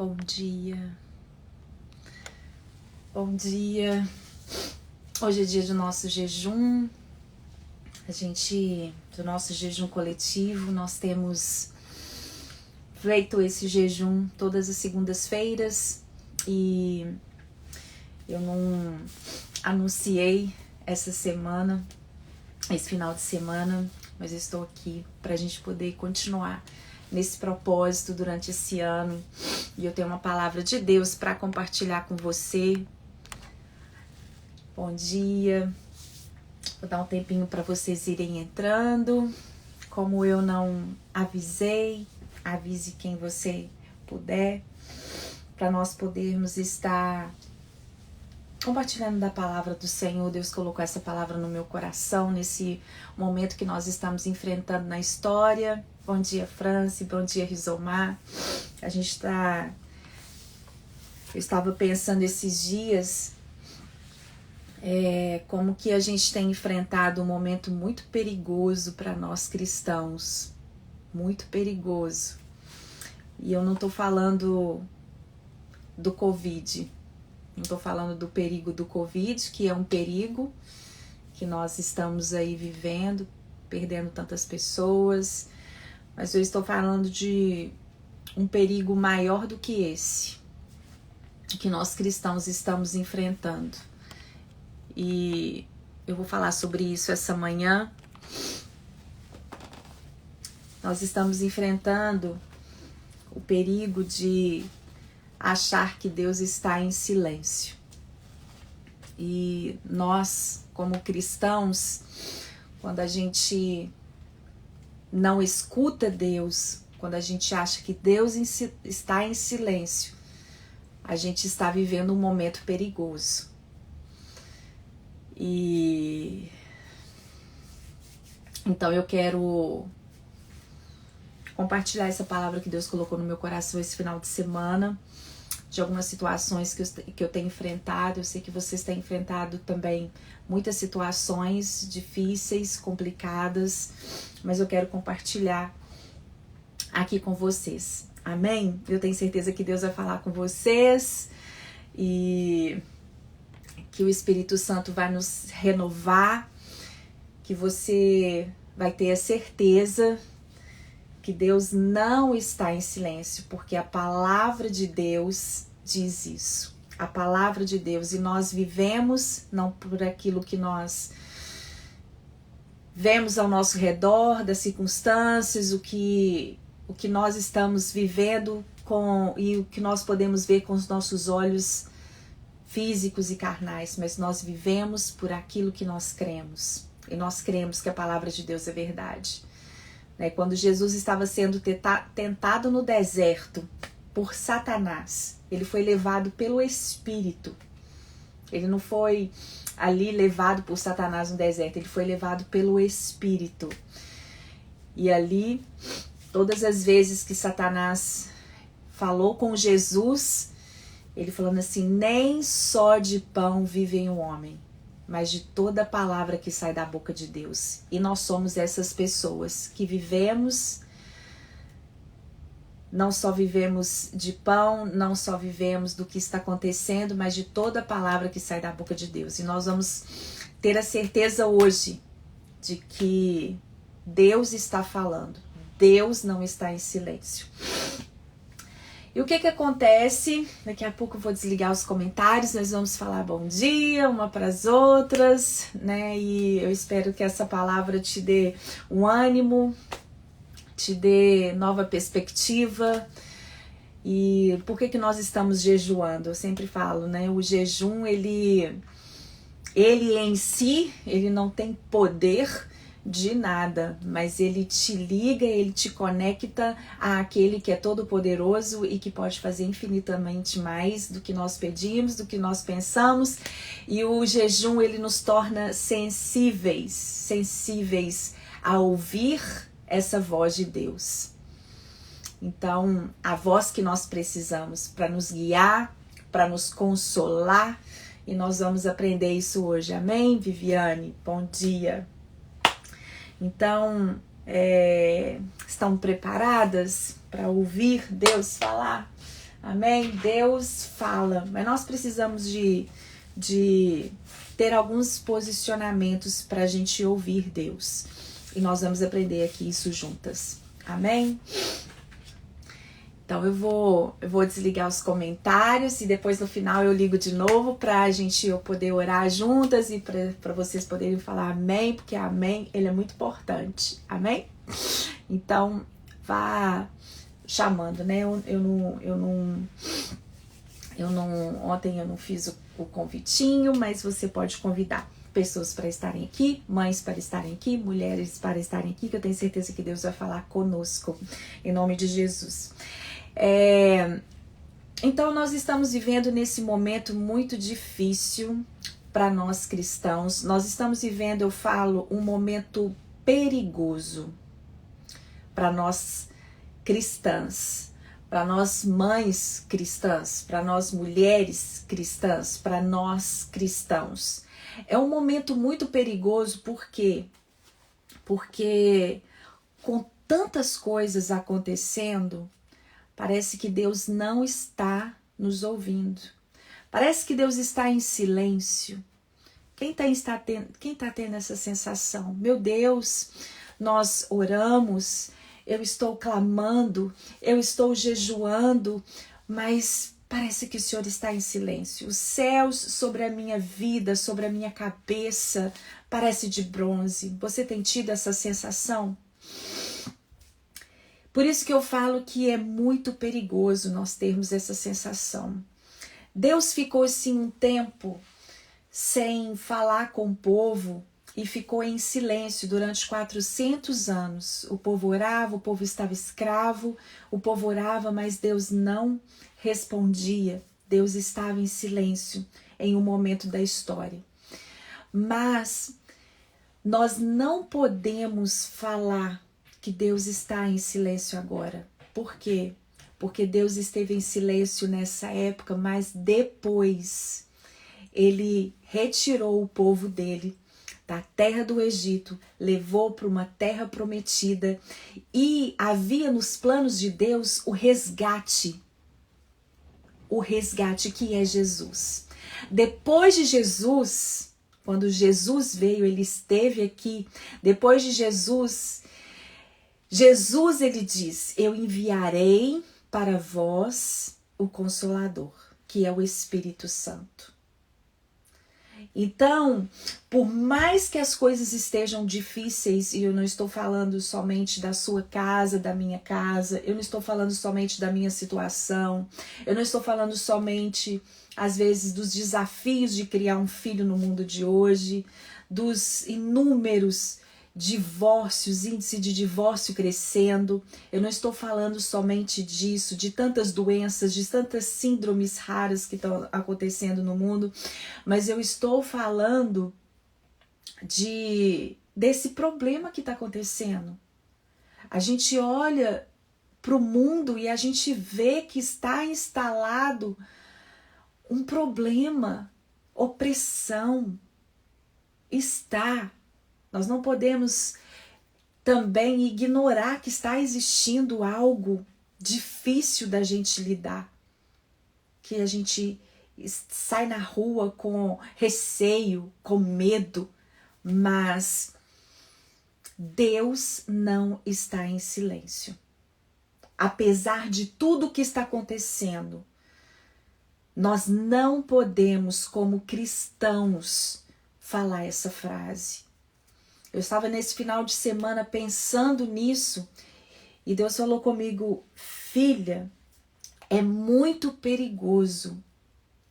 Bom dia. Bom dia. Hoje é dia do nosso jejum. Do nosso jejum coletivo, nós temos feito esse jejum todas as segundas-feiras e eu não anunciei esse final de semana, mas eu estou aqui para a gente poder continuar nesse propósito durante esse ano. E eu tenho uma palavra de Deus para compartilhar com você. Bom dia. Vou dar um tempinho para vocês irem entrando. Como eu não avisei, avise quem você puder, para nós podermos estar compartilhando da palavra do Senhor. Deus colocou essa palavra no meu coração nesse momento que nós estamos enfrentando na história. Bom dia, Franci. Bom dia, Rizomar. Eu estava pensando esses dias como que a gente tem enfrentado um momento muito perigoso para nós cristãos. Muito perigoso. E eu não estou falando do Covid. Não estou falando do perigo do Covid, que é um perigo que nós estamos aí vivendo, perdendo tantas pessoas. Mas eu estou falando de um perigo maior do que esse, que nós cristãos estamos enfrentando. E eu vou falar sobre isso essa manhã. Nós estamos enfrentando o perigo de achar que Deus está em silêncio. E nós, como cristãos, quando a gente não escuta Deus, quando a gente acha que Deus está em silêncio, a gente está vivendo um momento perigoso. E então eu quero compartilhar essa palavra que Deus colocou no meu coração esse final de semana, de algumas situações que eu tenho enfrentado. Eu sei que vocês têm enfrentado também muitas situações difíceis, complicadas, mas eu quero compartilhar aqui com vocês. Amém? Eu tenho certeza que Deus vai falar com vocês e que o Espírito Santo vai nos renovar, que você vai ter a certeza que Deus não está em silêncio, porque a palavra de Deus diz isso. A palavra de Deus, e nós vivemos não por aquilo que nós vemos ao nosso redor, das circunstâncias, o que nós estamos vivendo e o que nós podemos ver com os nossos olhos físicos e carnais, mas nós vivemos por aquilo que nós cremos. E nós cremos que a palavra de Deus é verdade. Quando Jesus estava sendo tentado no deserto por Satanás, ele foi levado pelo Espírito. Ele não foi ali levado por Satanás no deserto, ele foi levado pelo Espírito. E ali, todas as vezes que Satanás falou com Jesus, ele falando assim: nem só de pão vive o homem, mas de toda palavra que sai da boca de Deus. E nós somos essas pessoas que vivemos, não só vivemos de pão, não só vivemos do que está acontecendo, mas de toda palavra que sai da boca de Deus. E nós vamos ter a certeza hoje de que Deus está falando. Deus não está em silêncio. E o que acontece? Daqui a pouco eu vou desligar os comentários, nós vamos falar bom dia uma para as outras, né? E eu espero que essa palavra te dê um ânimo, te dê nova perspectiva. E por que nós estamos jejuando? Eu sempre falo, né? O jejum, ele em si, ele não tem poder de nada, mas ele te liga, ele te conecta àquele que é todo poderoso e que pode fazer infinitamente mais do que nós pedimos, do que nós pensamos. E o jejum, ele nos torna sensíveis a ouvir essa voz de Deus. Então, a voz que nós precisamos para nos guiar, para nos consolar, e nós vamos aprender isso hoje. Amém, Viviane? Bom dia. Então, estão preparadas para ouvir Deus falar? Amém? Deus fala, mas nós precisamos de ter alguns posicionamentos para a gente ouvir Deus. E nós vamos aprender aqui isso juntas. Amém? Então eu vou desligar os comentários e depois no final eu ligo de novo para a gente poder orar juntas e para vocês poderem falar amém, porque amém, ele é muito importante. Amém? Então vá chamando, né? Ontem eu não fiz o convitinho, mas você pode convidar pessoas para estarem aqui, mães para estarem aqui, mulheres para estarem aqui, que eu tenho certeza que Deus vai falar conosco, em nome de Jesus. Então nós estamos vivendo nesse momento muito difícil para nós cristãos. Nós estamos vivendo, eu falo, um momento perigoso para nós cristãs, para nós mães cristãs, para nós mulheres cristãs, para nós cristãos. É um momento muito perigoso, por quê? Porque com tantas coisas acontecendo, parece que Deus não está nos ouvindo. Parece que Deus está em silêncio. Quem está tendo essa sensação? Meu Deus, nós oramos, eu estou clamando, eu estou jejuando, mas parece que o Senhor está em silêncio. Os céus sobre a minha vida, sobre a minha cabeça, parece de bronze. Você tem tido essa sensação? Por isso que eu falo que é muito perigoso nós termos essa sensação. Deus ficou assim um tempo sem falar com o povo e ficou em silêncio durante 400 anos. O povo orava, o povo estava escravo, o povo orava, mas Deus não respondia. Deus estava em silêncio em um momento da história. Mas nós não podemos falar que Deus está em silêncio agora. Por quê? Porque Deus esteve em silêncio nessa época, mas depois ele retirou o povo dele da terra do Egito, levou para uma terra prometida e havia nos planos de Deus o resgate que é Jesus. Depois de Jesus, quando Jesus veio, ele esteve aqui, depois de Jesus ele diz, eu enviarei para vós o Consolador, que é o Espírito Santo. Então, por mais que as coisas estejam difíceis, e eu não estou falando somente da sua casa, da minha casa, eu não estou falando somente da minha situação, eu não estou falando somente, às vezes, dos desafios de criar um filho no mundo de hoje, dos inúmeros divórcios, índice de divórcio crescendo. Eu não estou falando somente disso, de tantas doenças, de tantas síndromes raras que estão acontecendo no mundo, mas eu estou falando desse problema que está acontecendo. A gente olha para o mundo e a gente vê que está instalado um problema, opressão. Nós não podemos também ignorar que está existindo algo difícil da gente lidar. Que a gente sai na rua com receio, com medo, mas Deus não está em silêncio. Apesar de tudo que está acontecendo, nós não podemos, como cristãos, falar essa frase. Eu estava nesse final de semana pensando nisso e Deus falou comigo, filha, é muito perigoso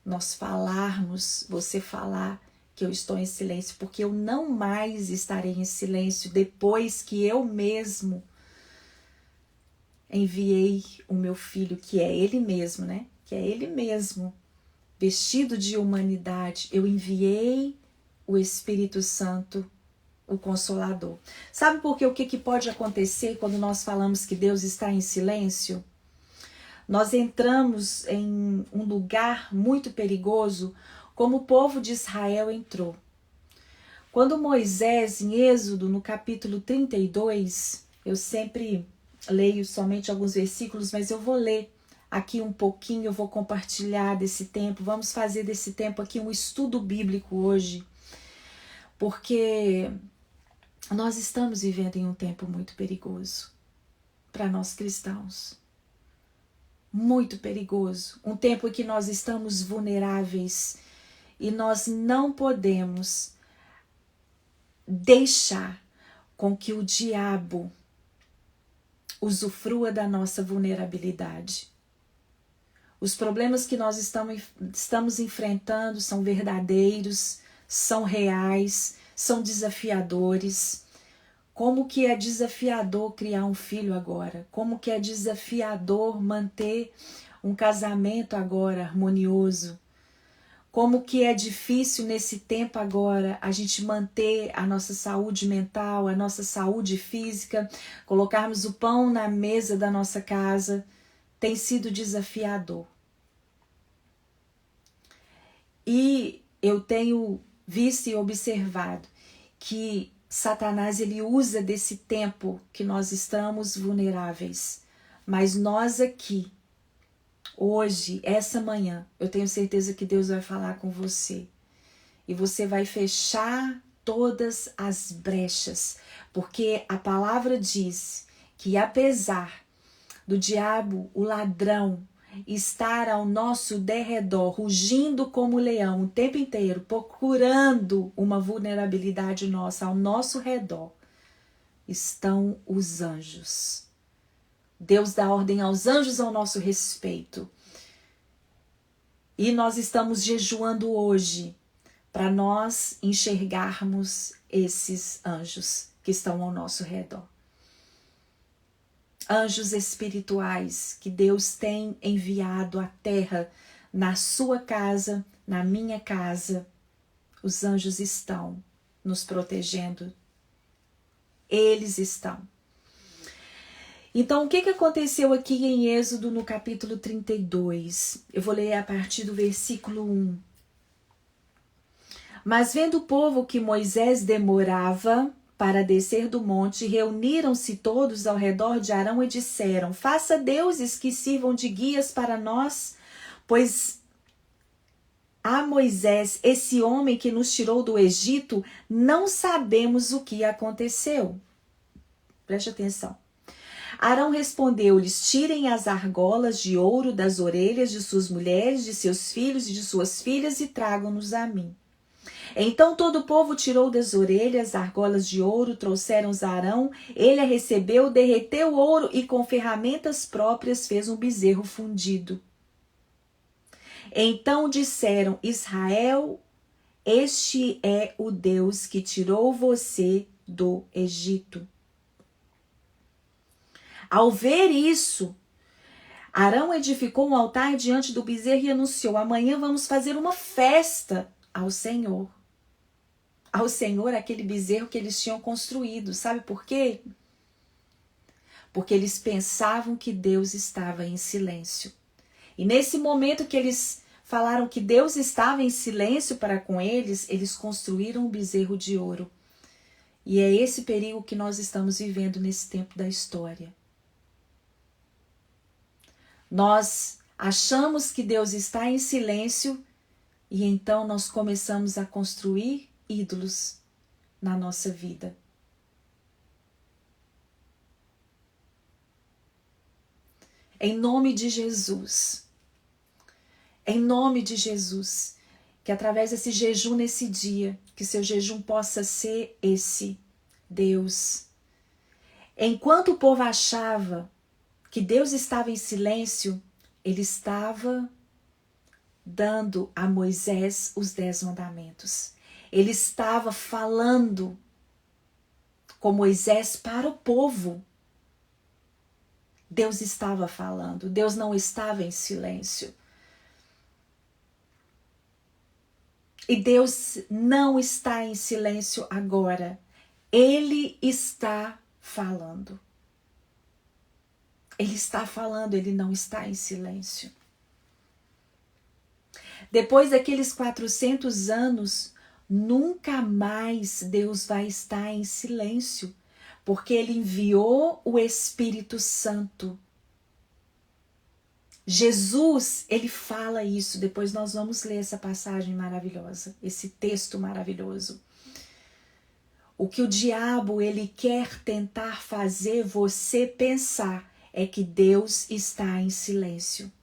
nós falarmos, você falar que eu estou em silêncio, porque eu não mais estarei em silêncio depois que eu mesmo enviei o meu filho, que é ele mesmo, né? Que é ele mesmo, vestido de humanidade. Eu enviei o Espírito Santo, o Consolador. Sabe por quê? O que pode acontecer quando nós falamos que Deus está em silêncio? Nós entramos em um lugar muito perigoso, como o povo de Israel entrou. Quando Moisés, em Êxodo, no capítulo 32, eu sempre leio somente alguns versículos, mas eu vou ler aqui um pouquinho, eu vou compartilhar desse tempo. Vamos fazer desse tempo aqui um estudo bíblico hoje, porque nós estamos vivendo em um tempo muito perigoso para nós cristãos. Muito perigoso. Um tempo em que nós estamos vulneráveis e nós não podemos deixar com que o diabo usufrua da nossa vulnerabilidade. Os problemas que nós estamos enfrentando são verdadeiros, são reais, são desafiadores. Como que é desafiador criar um filho agora? Como que é desafiador manter um casamento agora harmonioso? Como que é difícil nesse tempo agora a gente manter a nossa saúde mental, a nossa saúde física, colocarmos o pão na mesa da nossa casa. Tem sido desafiador. E eu tenho visto e observado que Satanás ele usa desse tempo que nós estamos vulneráveis. Mas nós aqui, hoje, essa manhã, eu tenho certeza que Deus vai falar com você. E você vai fechar todas as brechas. Porque a palavra diz que apesar do diabo, o ladrão, estar ao nosso derredor, rugindo como leão o tempo inteiro, procurando uma vulnerabilidade nossa ao nosso redor, estão os anjos. Deus dá ordem aos anjos ao nosso respeito. E nós estamos jejuando hoje para nós enxergarmos esses anjos que estão ao nosso redor. Anjos espirituais que Deus tem enviado à terra, na sua casa, na minha casa. Os anjos estão nos protegendo. Eles estão. Então, o que aconteceu aqui em Êxodo no capítulo 32? Eu vou ler a partir do versículo 1. Mas vendo o povo que Moisés demorava para descer do monte, reuniram-se todos ao redor de Arão e disseram: faça deuses que sirvam de guias para nós, pois a Moisés, esse homem que nos tirou do Egito, não sabemos o que aconteceu. Preste atenção. Arão respondeu-lhes: tirem as argolas de ouro das orelhas de suas mulheres, de seus filhos e de suas filhas e tragam-nos a mim. Então todo o povo tirou das orelhas argolas de ouro, trouxeram-os a Arão, ele a recebeu, derreteu o ouro e com ferramentas próprias fez um bezerro fundido. Então disseram: Israel, este é o Deus que tirou você do Egito. Ao ver isso, Arão edificou um altar diante do bezerro e anunciou: amanhã vamos fazer uma festa ao Senhor. Ao Senhor, aquele bezerro que eles tinham construído. Sabe por quê? Porque eles pensavam que Deus estava em silêncio. E nesse momento que eles falaram que Deus estava em silêncio para com eles, eles construíram um bezerro de ouro. E é esse perigo que nós estamos vivendo nesse tempo da história. Nós achamos que Deus está em silêncio e então nós começamos a construir ídolos na nossa vida. Em nome de Jesus, que através desse jejum nesse dia, que seu jejum possa ser esse: Deus. Enquanto o povo achava que Deus estava em silêncio, ele estava dando a Moisés os 10 mandamentos. Ele estava falando com Moisés para o povo. Deus estava falando, Deus não estava em silêncio. E Deus não está em silêncio agora. Ele está falando. Ele está falando, ele não está em silêncio. Depois daqueles 400 anos, nunca mais Deus vai estar em silêncio, porque ele enviou o Espírito Santo. Jesus, ele fala isso. Depois nós vamos ler essa passagem maravilhosa, esse texto maravilhoso. O que o diabo, ele quer tentar fazer você pensar é que Deus está em silêncio.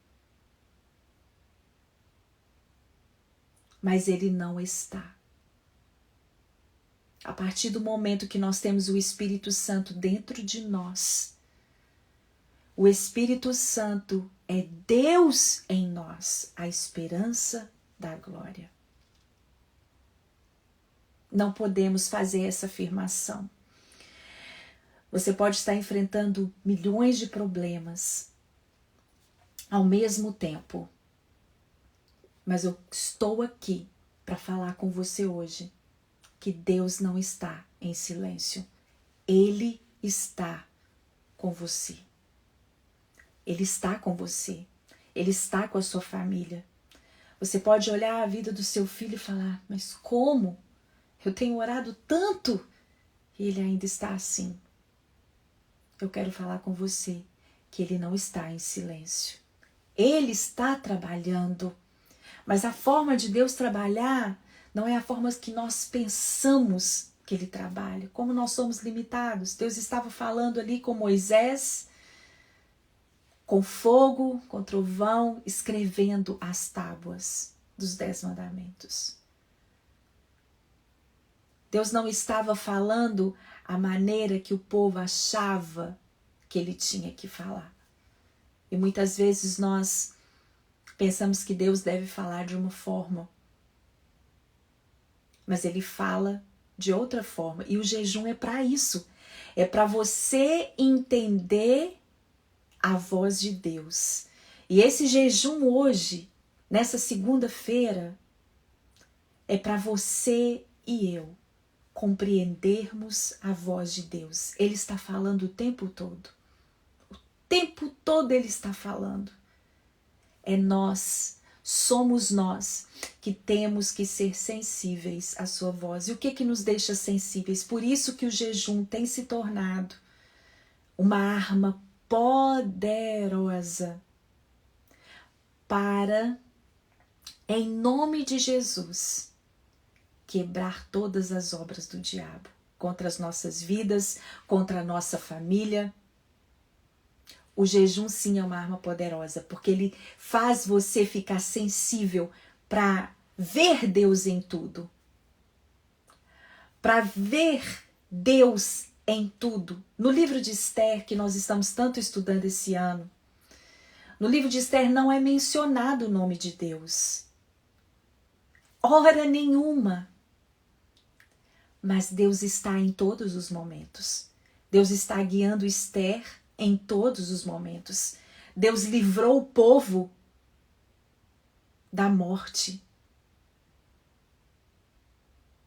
Mas ele não está. A partir do momento que nós temos o Espírito Santo dentro de nós, o Espírito Santo é Deus em nós, a esperança da glória. Não podemos fazer essa afirmação. Você pode estar enfrentando milhões de problemas ao mesmo tempo, mas eu estou aqui para falar com você hoje que Deus não está em silêncio. Ele está com você. Ele está com você. Ele está com a sua família. Você pode olhar a vida do seu filho e falar, mas como? Eu tenho orado tanto e ele ainda está assim. Eu quero falar com você que ele não está em silêncio. Ele está trabalhando. Mas a forma de Deus trabalhar não é a forma que nós pensamos que ele trabalha. Como nós somos limitados. Deus estava falando ali com Moisés, com fogo, com trovão, escrevendo as tábuas dos 10 mandamentos. Deus não estava falando a maneira que o povo achava que ele tinha que falar. E muitas vezes nós pensamos que Deus deve falar de uma forma, mas ele fala de outra forma. E o jejum é para isso. É para você entender a voz de Deus. E esse jejum hoje, nessa segunda-feira, é para você e eu compreendermos a voz de Deus. Ele está falando o tempo todo. O tempo todo ele está falando. É nós, somos nós que temos que ser sensíveis à sua voz. E o que nos deixa sensíveis? Por isso que o jejum tem se tornado uma arma poderosa para, em nome de Jesus, quebrar todas as obras do diabo contra as nossas vidas, contra a nossa família. O jejum sim é uma arma poderosa, porque ele faz você ficar sensível para ver Deus em tudo. Para ver Deus em tudo. No livro de Esther, que nós estamos tanto estudando esse ano, no livro de Esther não é mencionado o nome de Deus. Hora nenhuma. Mas Deus está em todos os momentos. Deus está guiando Esther em todos os momentos. Deus livrou o povo da morte.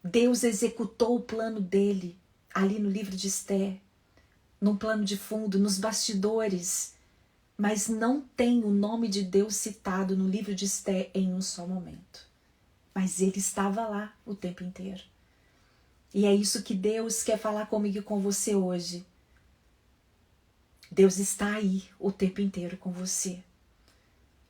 Deus executou o plano dele ali no livro de Esther, num plano de fundo, nos bastidores. Mas não tem o nome de Deus citado no livro de Esther em um só momento. Mas ele estava lá o tempo inteiro. E é isso que Deus quer falar comigo e com você hoje. Deus está aí o tempo inteiro com você.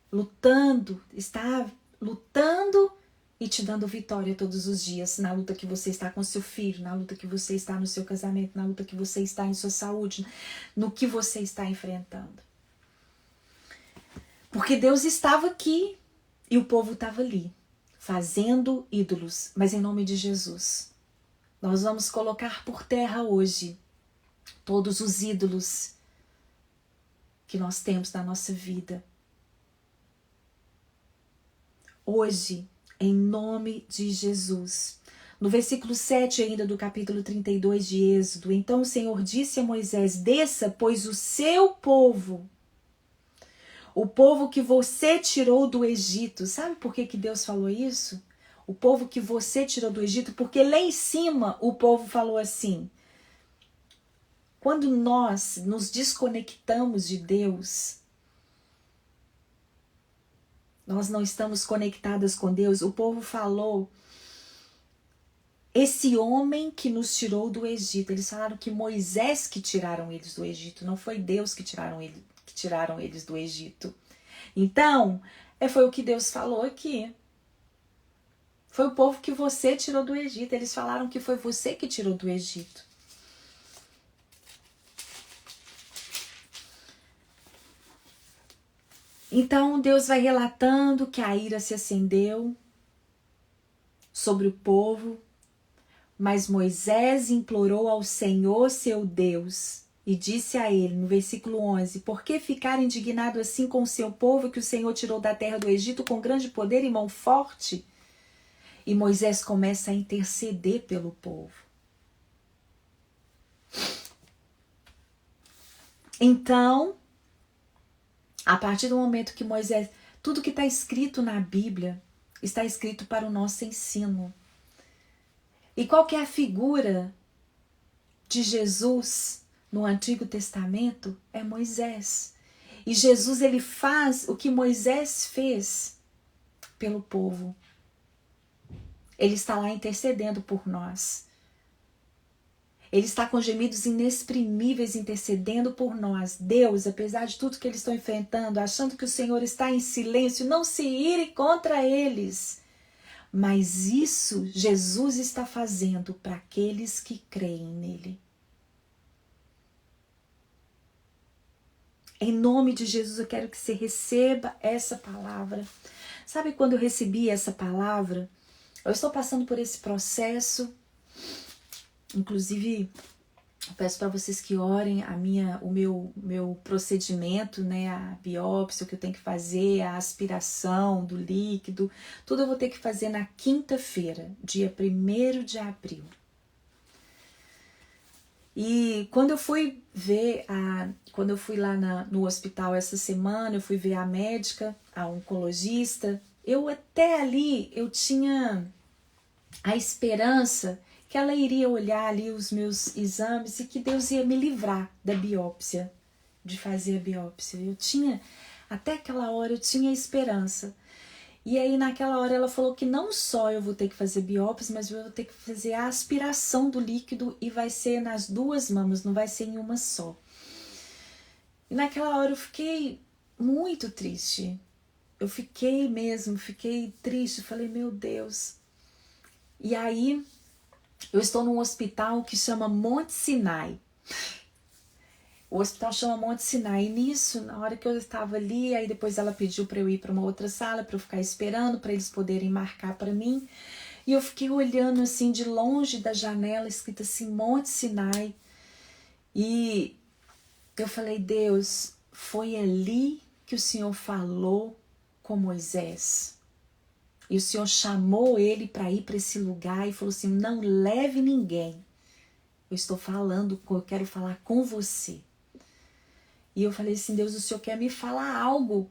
Lutando, está lutando e te dando vitória todos os dias. Na luta que você está com seu filho, na luta que você está no seu casamento, na luta que você está em sua saúde, no que você está enfrentando. Porque Deus estava aqui e o povo estava ali, fazendo ídolos, mas em nome de Jesus. Nós vamos colocar por terra hoje todos os ídolos que nós temos na nossa vida. Hoje, em nome de Jesus. No versículo 7 ainda do capítulo 32 de Êxodo, então o Senhor disse a Moisés, desça, pois o seu povo, o povo que você tirou do Egito. Sabe por que Deus falou isso? O povo que você tirou do Egito, porque lá em cima o povo falou assim, quando nós nos desconectamos de Deus, nós não estamos conectadas com Deus, o povo falou, esse homem que nos tirou do Egito, eles falaram que Moisés que tiraram eles do Egito, não foi Deus que tiraram eles do Egito. Então, foi o que Deus falou aqui. Foi o povo que você tirou do Egito. Eles falaram que foi você que tirou do Egito. Então, Deus vai relatando que a ira se acendeu sobre o povo, mas Moisés implorou ao Senhor, seu Deus, e disse a ele, no versículo 11, por que ficar indignado assim com o seu povo que o Senhor tirou da terra do Egito com grande poder e mão forte? E Moisés começa a interceder pelo povo. Então, a partir do momento que Moisés... Tudo que está escrito na Bíblia está escrito para o nosso ensino. E qual que é a figura de Jesus no Antigo Testamento? É Moisés. E Jesus, ele faz o que Moisés fez pelo povo. Ele está lá intercedendo por nós. Ele está com gemidos inexprimíveis intercedendo por nós. Deus, apesar de tudo que eles estão enfrentando, achando que o Senhor está em silêncio, não se ire contra eles. Mas isso Jesus está fazendo para aqueles que creem nele. Em nome de Jesus, eu quero que você receba essa palavra. Sabe quando eu recebi essa palavra? Eu estou passando por esse processo. Inclusive, eu peço para vocês que orem o meu procedimento, né, a biópsia, o que eu tenho que fazer, a aspiração do líquido, tudo eu vou ter que fazer na quinta-feira, dia 1º de abril. E quando eu fui ver, quando eu fui lá no hospital essa semana, eu fui ver a médica, a oncologista, eu até ali, eu tinha a esperança que ela iria olhar ali os meus exames e que Deus ia me livrar da biópsia, de fazer a biópsia. Eu tinha, até aquela hora eu tinha esperança. E aí naquela hora ela falou que não só eu vou ter que fazer biópsia, mas eu vou ter que fazer a aspiração do líquido e vai ser nas 2 mamas, não vai ser em uma só. E naquela hora eu fiquei muito triste. Eu fiquei triste, falei, meu Deus. E aí eu estou num hospital que chama Monte Sinai. O hospital chama Monte Sinai. E nisso, na hora que eu estava ali, aí depois ela pediu para eu ir para uma outra sala, para eu ficar esperando, para eles poderem marcar para mim. E eu fiquei olhando assim de longe da janela, escrito assim, Monte Sinai. E eu falei, Deus, foi ali que o Senhor falou com Moisés. E o Senhor chamou ele para ir para esse lugar e falou assim, não leve ninguém. Eu estou falando, eu quero falar com você. E eu falei assim, Deus, o Senhor quer me falar algo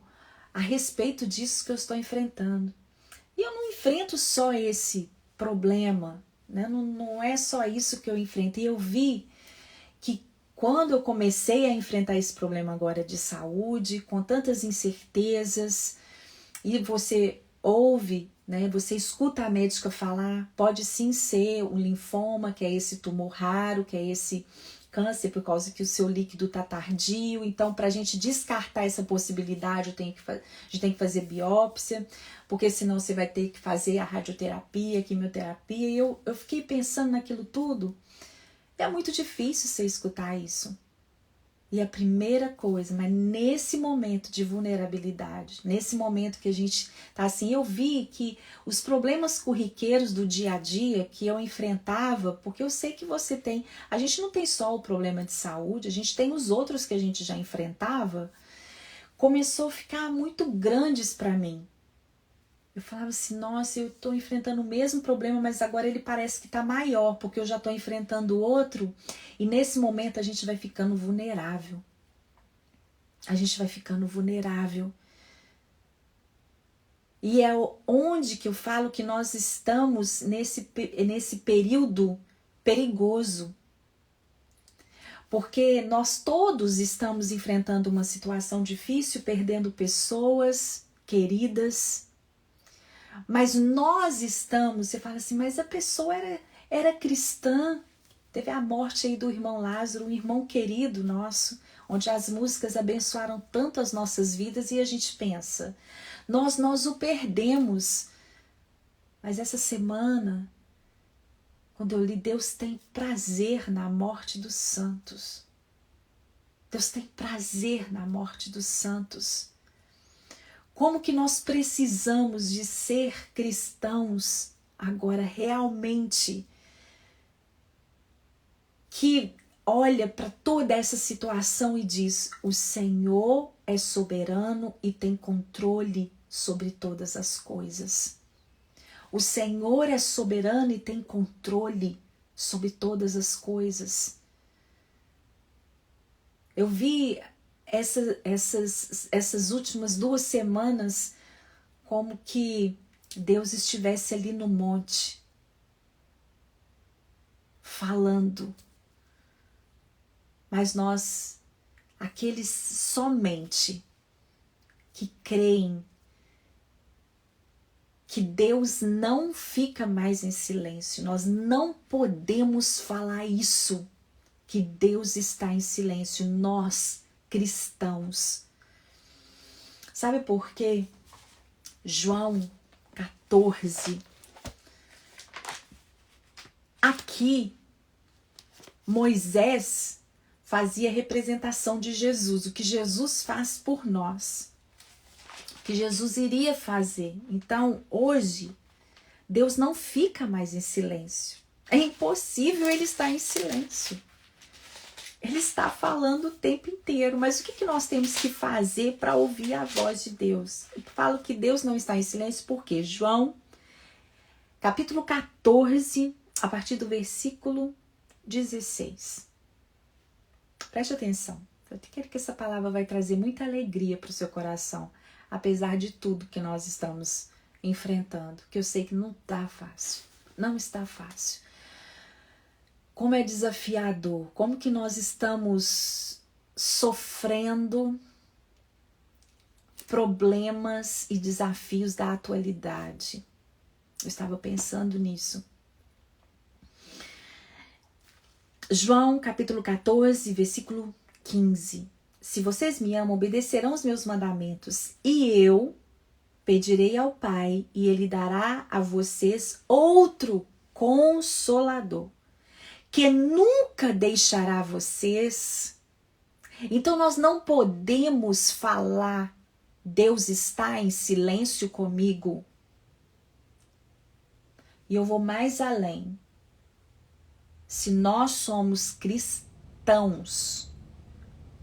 a respeito disso que eu estou enfrentando. E eu não enfrento só esse problema, né? Não é só isso que eu enfrento. E eu vi que quando eu comecei a enfrentar esse problema agora de saúde, com tantas incertezas, e você ouve, né? Você escuta a médica falar, pode sim ser um linfoma, que é esse tumor raro, que é esse câncer por causa que o seu líquido está tardio. Então, para a gente descartar essa possibilidade, a gente tem que fazer biópsia, porque senão você vai ter que fazer a radioterapia, a quimioterapia. E eu fiquei pensando naquilo tudo. É muito difícil você escutar isso. E a primeira coisa, mas nesse momento de vulnerabilidade, nesse momento que a gente tá assim, eu vi que os problemas corriqueiros do dia a dia que eu enfrentava, porque eu sei que você tem, a gente não tem só o problema de saúde, a gente tem os outros que a gente já enfrentava, começou a ficar muito grandes para mim. Eu falava assim, nossa, eu tô enfrentando o mesmo problema, mas agora ele parece que tá maior, porque eu já tô enfrentando outro, e nesse momento a gente vai ficando vulnerável. A gente vai ficando vulnerável. E é onde que eu falo que nós estamos nesse período perigoso. Porque nós todos estamos enfrentando uma situação difícil, perdendo pessoas queridas. Mas nós estamos, você fala assim, mas a pessoa era cristã, teve a morte aí do irmão Lázaro, um irmão querido nosso, onde as músicas abençoaram tanto as nossas vidas e a gente pensa, nós o perdemos. Mas essa semana, quando eu li, Deus tem prazer na morte dos santos. Deus tem prazer na morte dos santos. Como que nós precisamos de ser cristãos agora realmente, que olha para toda essa situação e diz: o Senhor é soberano e tem controle sobre todas as coisas. O Senhor é soberano e tem controle sobre todas as coisas. Eu vi essas últimas 2 semanas como que Deus estivesse ali no monte, falando. Mas nós, aqueles somente que creem que Deus não fica mais em silêncio, nós não podemos falar isso, que Deus está em silêncio, nós cristãos. Sabe por quê? João 14. Aqui, Moisés fazia representação de Jesus, o que Jesus faz por nós, o que Jesus iria fazer. Então, hoje, Deus não fica mais em silêncio. É impossível ele estar em silêncio. Ele está falando o tempo inteiro, mas o que nós temos que fazer para ouvir a voz de Deus? Eu falo que Deus não está em silêncio porque João, capítulo 14, a partir do versículo 16. Preste atenção. Eu quero que essa palavra vai trazer muita alegria para o seu coração, apesar de tudo que nós estamos enfrentando, que eu sei que não está fácil. Não está fácil. Como é desafiador, como que nós estamos sofrendo problemas e desafios da atualidade. Eu estava pensando nisso. João capítulo 14, versículo 15. Se vocês me amam, obedecerão os meus mandamentos, e eu pedirei ao Pai, e Ele dará a vocês outro Consolador, que nunca deixará vocês. Então nós não podemos falar, Deus está em silêncio comigo. E eu vou mais além. Se nós somos cristãos,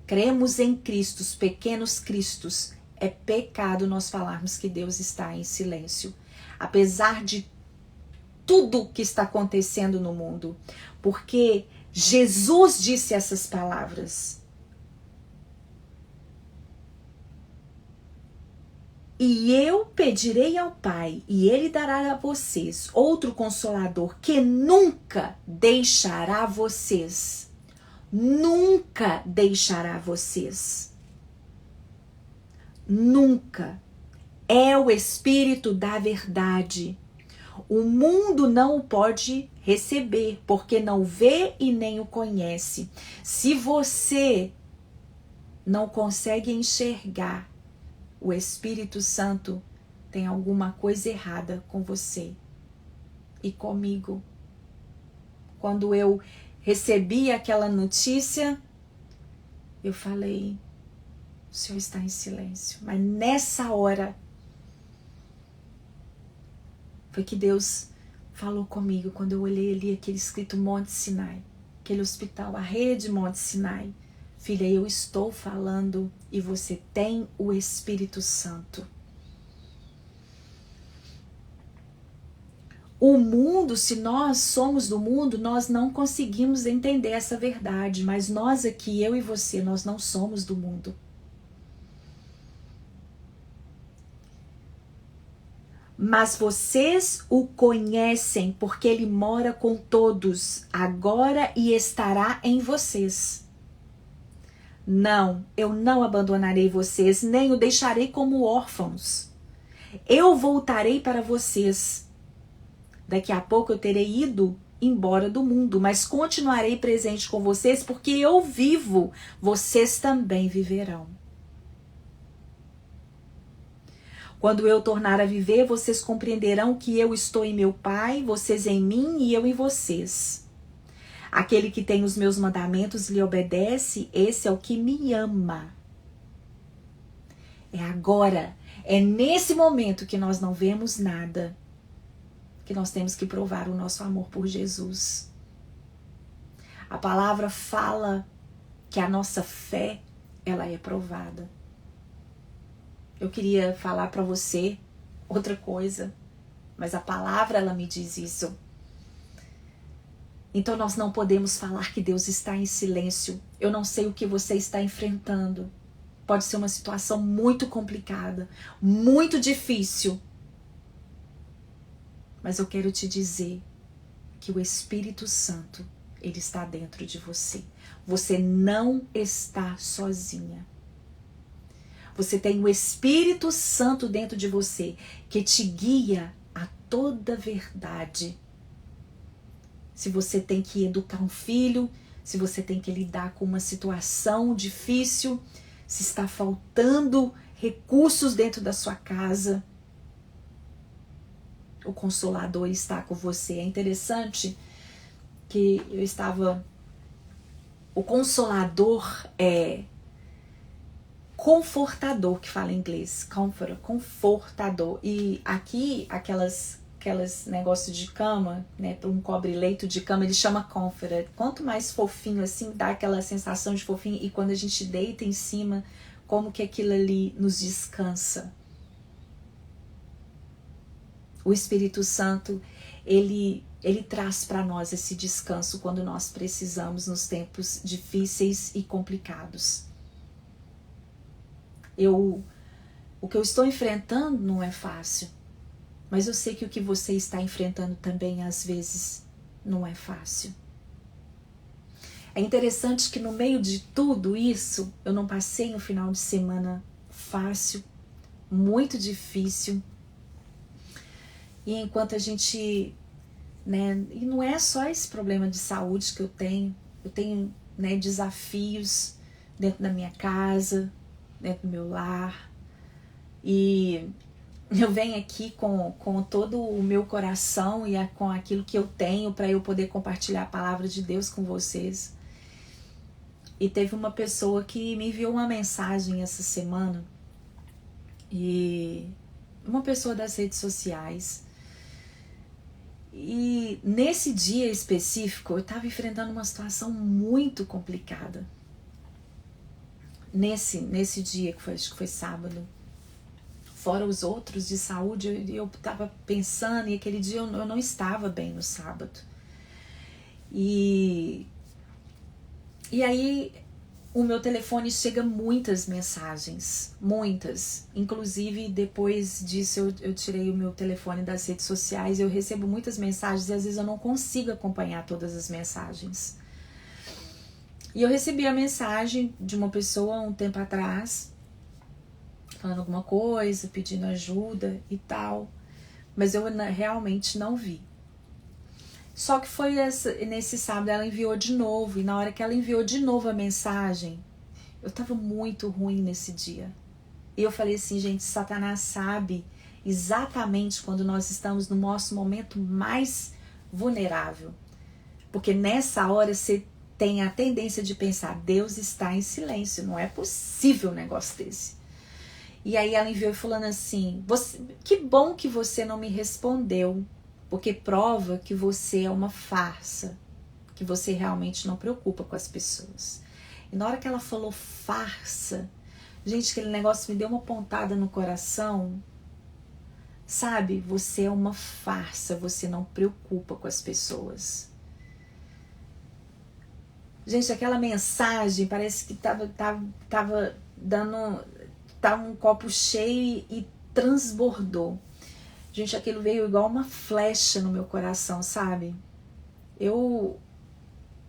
cremos em Cristo, os pequenos cristos, é pecado nós falarmos que Deus está em silêncio. Apesar de tudo que está acontecendo no mundo. Porque Jesus disse essas palavras. E eu pedirei ao Pai, e Ele dará a vocês outro Consolador, que nunca deixará vocês. Nunca deixará vocês. Nunca. É o Espírito da verdade. O mundo não o pode receber, porque não vê e nem o conhece. Se você não consegue enxergar, o Espírito Santo tem alguma coisa errada com você e comigo. Quando eu recebi aquela notícia, eu falei, o Senhor está em silêncio. Mas nessa hora, foi que Deus falou comigo quando eu olhei ali aquele escrito Monte Sinai, aquele hospital, a rede Monte Sinai. Filha, eu estou falando e você tem o Espírito Santo. O mundo, se nós somos do mundo, nós não conseguimos entender essa verdade, mas nós aqui, eu e você, nós não somos do mundo. Mas vocês o conhecem, porque ele mora com todos, agora e estará em vocês. Não, eu não abandonarei vocês, nem o deixarei como órfãos. Eu voltarei para vocês. Daqui a pouco eu terei ido embora do mundo, mas continuarei presente com vocês, porque eu vivo, vocês também viverão. Quando eu tornar a viver, vocês compreenderão que eu estou em meu Pai, vocês em mim e eu em vocês. Aquele que tem os meus mandamentos e lhe obedece, esse é o que me ama. É agora, é nesse momento que nós não vemos nada, que nós temos que provar o nosso amor por Jesus. A palavra fala que a nossa fé, ela é provada. Eu queria falar para você outra coisa, mas a palavra, ela me diz isso. Então nós não podemos falar que Deus está em silêncio. Eu não sei o que você está enfrentando. Pode ser uma situação muito complicada, muito difícil. Mas eu quero te dizer que o Espírito Santo, ele está dentro de você. Você não está sozinha. Você tem o Espírito Santo dentro de você, que te guia a toda verdade. Se você tem que educar um filho, se você tem que lidar com uma situação difícil, se está faltando recursos dentro da sua casa, o Consolador está com você. É interessante que eu estava... O Consolador é confortador, que fala em inglês. Comforter, confortador. E aqui, aquelas negócios de cama, né, para um cobre-leito de cama, ele chama comforter. Quanto mais fofinho assim, dá aquela sensação de fofinho, e quando a gente deita em cima, como que aquilo ali nos descansa. O Espírito Santo, ele traz para nós esse descanso quando nós precisamos nos tempos difíceis e complicados. O que eu estou enfrentando não é fácil, mas eu sei que o que você está enfrentando também, às vezes, não é fácil. É interessante que no meio de tudo isso, eu não passei um final de semana fácil, muito difícil. E enquanto a gente, né, e não é só esse problema de saúde que eu tenho, né, desafios dentro da minha casa, dentro do meu lar, e eu venho aqui com todo o meu coração e com aquilo que eu tenho para eu poder compartilhar a palavra de Deus com vocês. E teve uma pessoa que me enviou uma mensagem essa semana, e uma pessoa das redes sociais, e nesse dia específico eu estava enfrentando uma situação muito complicada. Nesse dia, acho que foi sábado, fora os outros de saúde, eu estava pensando, e aquele dia eu não estava bem no sábado. E aí o meu telefone chega muitas mensagens, muitas. Inclusive, depois disso eu tirei o meu telefone das redes sociais, eu recebo muitas mensagens e às vezes eu não consigo acompanhar todas as mensagens. E eu recebi a mensagem de uma pessoa um tempo atrás, falando alguma coisa, pedindo ajuda e tal, mas eu realmente não vi. Só que foi nesse sábado ela enviou de novo, e na hora que ela enviou de novo a mensagem, eu tava muito ruim nesse dia. E eu falei assim, gente, Satanás sabe exatamente quando nós estamos no nosso momento mais vulnerável. Porque nessa hora você tem a tendência de pensar, Deus está em silêncio, não é possível um negócio desse. E aí ela enviou falando assim, que bom que você não me respondeu, porque prova que você é uma farsa, que você realmente não preocupa com as pessoas. E na hora que ela falou farsa, gente, aquele negócio me deu uma pontada no coração. Sabe, você é uma farsa, você não preocupa com as pessoas. Gente, aquela mensagem parece que tava dando... Tava um copo cheio e transbordou. Gente, aquilo veio igual uma flecha no meu coração, sabe? Eu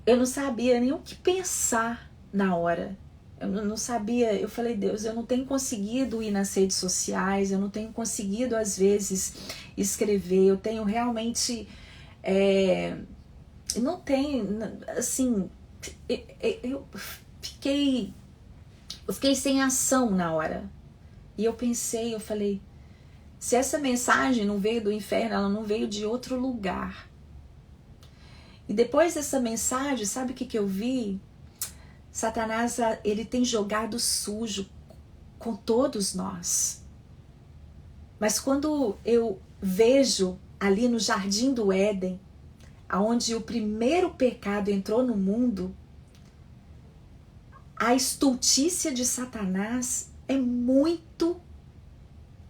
não sabia nem o que pensar na hora. Eu não sabia, eu falei, Deus, eu não tenho conseguido ir nas redes sociais, eu não tenho conseguido, às vezes, escrever, eu tenho realmente Não tem, assim, eu fiquei sem ação na hora. E eu pensei, eu falei, se essa mensagem não veio do inferno, ela não veio de outro lugar. E depois dessa mensagem, sabe o que eu vi? Satanás, ele tem jogado sujo com todos nós. Mas quando eu vejo ali no Jardim do Éden, onde o primeiro pecado entrou no mundo, a estultícia de Satanás é muito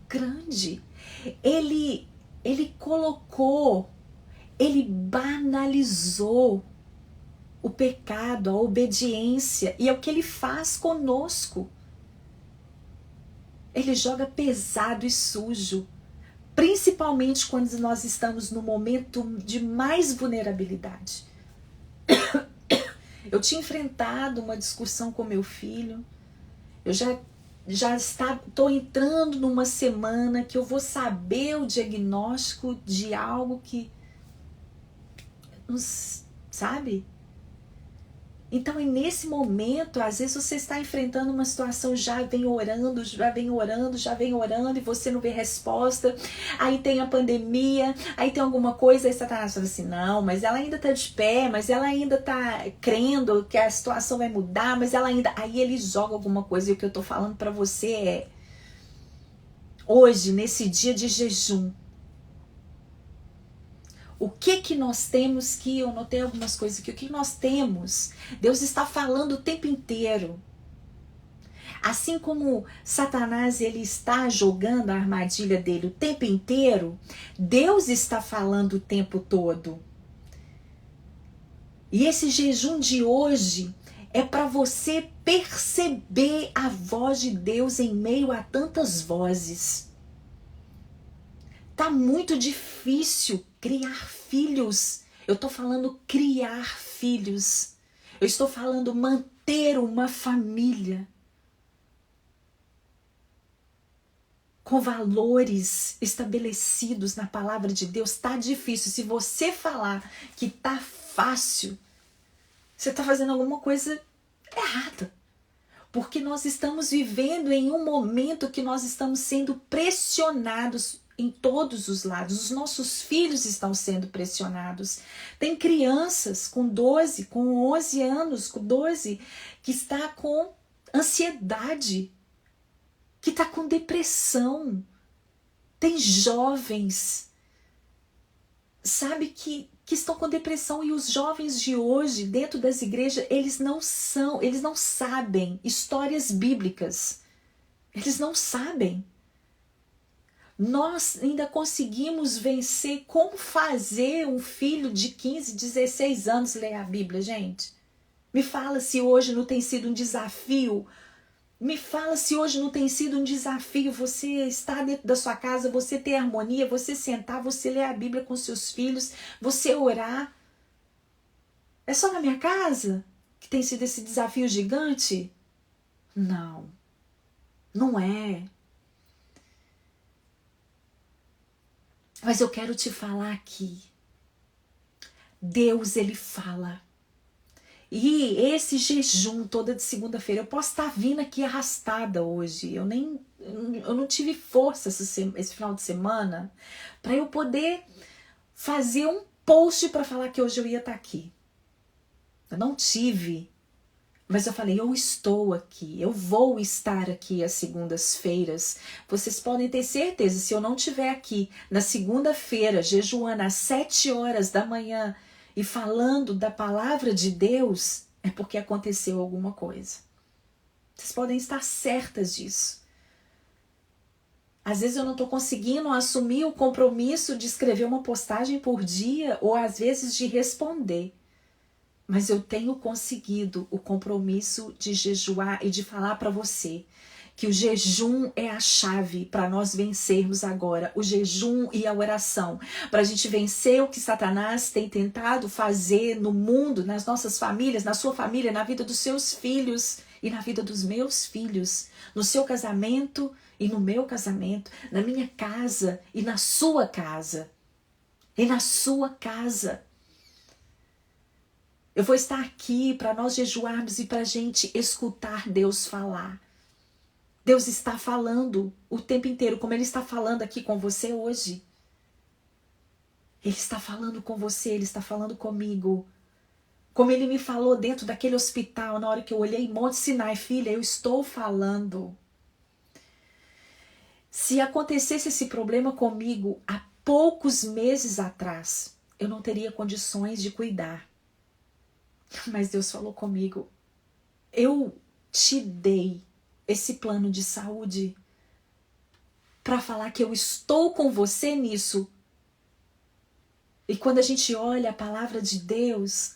grande. Ele colocou, ele banalizou o pecado, a obediência, e é o que ele faz conosco. Ele joga pesado e sujo, principalmente quando nós estamos no momento de mais vulnerabilidade. Eu tinha enfrentado uma discussão com meu filho, eu já estou entrando numa semana que eu vou saber o diagnóstico de algo que, sabe? Então, nesse momento, às vezes você está enfrentando uma situação, já vem orando, e você não vê resposta. Aí tem a pandemia, aí tem alguma coisa, aí Satanás fala assim, não, mas ela ainda está de pé, mas ela ainda está crendo que a situação vai mudar, mas ela ainda... Aí ele joga alguma coisa, e o que eu estou falando para você é, hoje, nesse dia de jejum, o que nós temos que, eu notei algumas coisas aqui, o que nós temos? Deus está falando o tempo inteiro. Assim como Satanás, ele está jogando a armadilha dele o tempo inteiro, Deus está falando o tempo todo. E esse jejum de hoje é para você perceber a voz de Deus em meio a tantas vozes. Tá muito difícil criar filhos. Eu estou falando criar filhos. Eu estou falando manter uma família com valores estabelecidos na palavra de Deus. Tá difícil. Se você falar que tá fácil, você está fazendo alguma coisa errada. Porque nós estamos vivendo em um momento que nós estamos sendo pressionados em todos os lados. Os nossos filhos estão sendo pressionados. Tem crianças com 12, com 11 anos, com 12, que está com ansiedade, que está com depressão. Tem jovens, sabe, que estão com depressão, e os jovens de hoje, dentro das igrejas, eles não sabem histórias bíblicas. Eles não sabem. Nós ainda conseguimos vencer. Como fazer um filho de 15, 16 anos ler a Bíblia, gente? Me fala se hoje não tem sido um desafio. Me fala se hoje não tem sido um desafio você estar dentro da sua casa, você ter harmonia, você sentar, você ler a Bíblia com seus filhos, você orar. É só na minha casa que tem sido esse desafio gigante? Não, não é. Mas eu quero te falar aqui. Deus, ele fala. E esse jejum toda de segunda-feira, eu posso estar vindo aqui arrastada hoje. Eu não tive força esse final de semana para eu poder fazer um post para falar que hoje eu ia estar aqui. Eu não tive. Mas eu falei, eu estou aqui, eu vou estar aqui às segundas-feiras. Vocês podem ter certeza, se eu não estiver aqui na segunda-feira, jejuando às 7 horas da manhã e falando da palavra de Deus, é porque aconteceu alguma coisa. Vocês podem estar certas disso. Às vezes eu não estou conseguindo assumir o compromisso de escrever uma postagem por dia, ou às vezes de responder. Mas eu tenho conseguido o compromisso de jejuar e de falar para você que o jejum é a chave para nós vencermos agora. O jejum e a oração. Para a gente vencer o que Satanás tem tentado fazer no mundo, nas nossas famílias, na sua família, na vida dos seus filhos e na vida dos meus filhos. No seu casamento e no meu casamento. Na minha casa e na sua casa. E na sua casa. Eu vou estar aqui para nós jejuarmos e para a gente escutar Deus falar. Deus está falando o tempo inteiro, como Ele está falando aqui com você hoje. Ele está falando com você, Ele está falando comigo. Como Ele me falou dentro daquele hospital, na hora que eu olhei Monte Sinai, filha, eu estou falando. Se acontecesse esse problema comigo há poucos meses atrás, eu não teria condições de cuidar. Mas Deus falou comigo, eu te dei esse plano de saúde para falar que eu estou com você nisso. E quando a gente olha a palavra de Deus,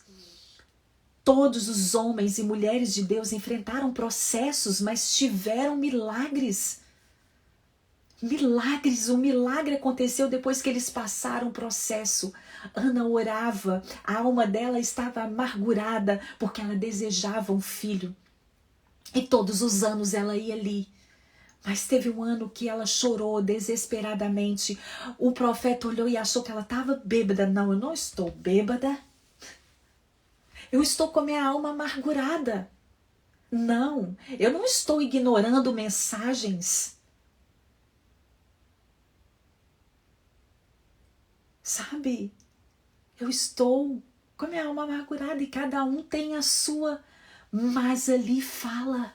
todos os homens e mulheres de Deus enfrentaram processos, mas tiveram milagres. Milagres, um milagre aconteceu depois que eles passaram o processo. Ana orava, a alma dela estava amargurada porque ela desejava um filho. E todos os anos ela ia ali. Mas teve um ano que ela chorou desesperadamente. O profeta olhou e achou que ela estava bêbada. Não, eu não estou bêbada. Eu estou com a minha alma amargurada. Não, eu não estou ignorando mensagens. Sabe? Eu estou com a minha alma amargurada e cada um tem a sua. Mas ali fala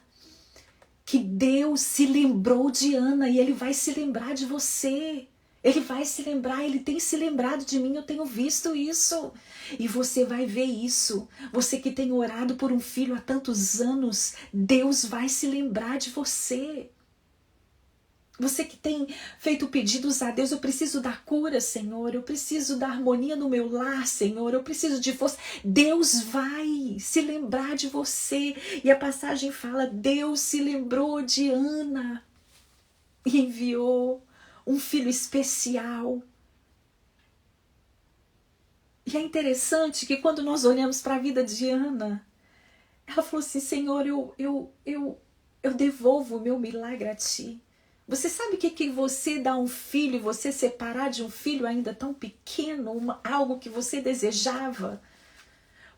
que Deus se lembrou de Ana e Ele vai se lembrar de você. Ele vai se lembrar, Ele tem se lembrado de mim, eu tenho visto isso. E você vai ver isso. Você que tem orado por um filho há tantos anos, Deus vai se lembrar de você. Você que tem feito pedidos a Deus, eu preciso da cura, Senhor, eu preciso da harmonia no meu lar, Senhor, eu preciso de força. Deus vai se lembrar de você. E a passagem fala, Deus se lembrou de Ana e enviou um filho especial. E é interessante que quando nós olhamos para a vida de Ana, ela falou assim, Senhor, eu devolvo o meu milagre a Ti. Você sabe o que você dá um filho, você separar de um filho ainda tão pequeno, algo que você desejava?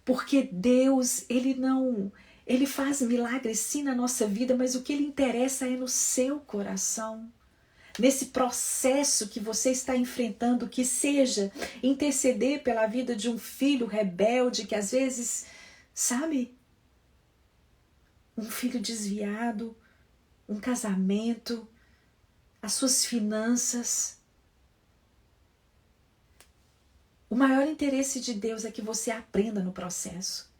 Porque Deus, Ele faz milagres sim na nossa vida, mas o que Ele interessa é no seu coração. Nesse processo que você está enfrentando, que seja interceder pela vida de um filho rebelde, que às vezes, sabe? Um filho desviado, um casamento, as suas finanças. O maior interesse de Deus é que você aprenda no processo.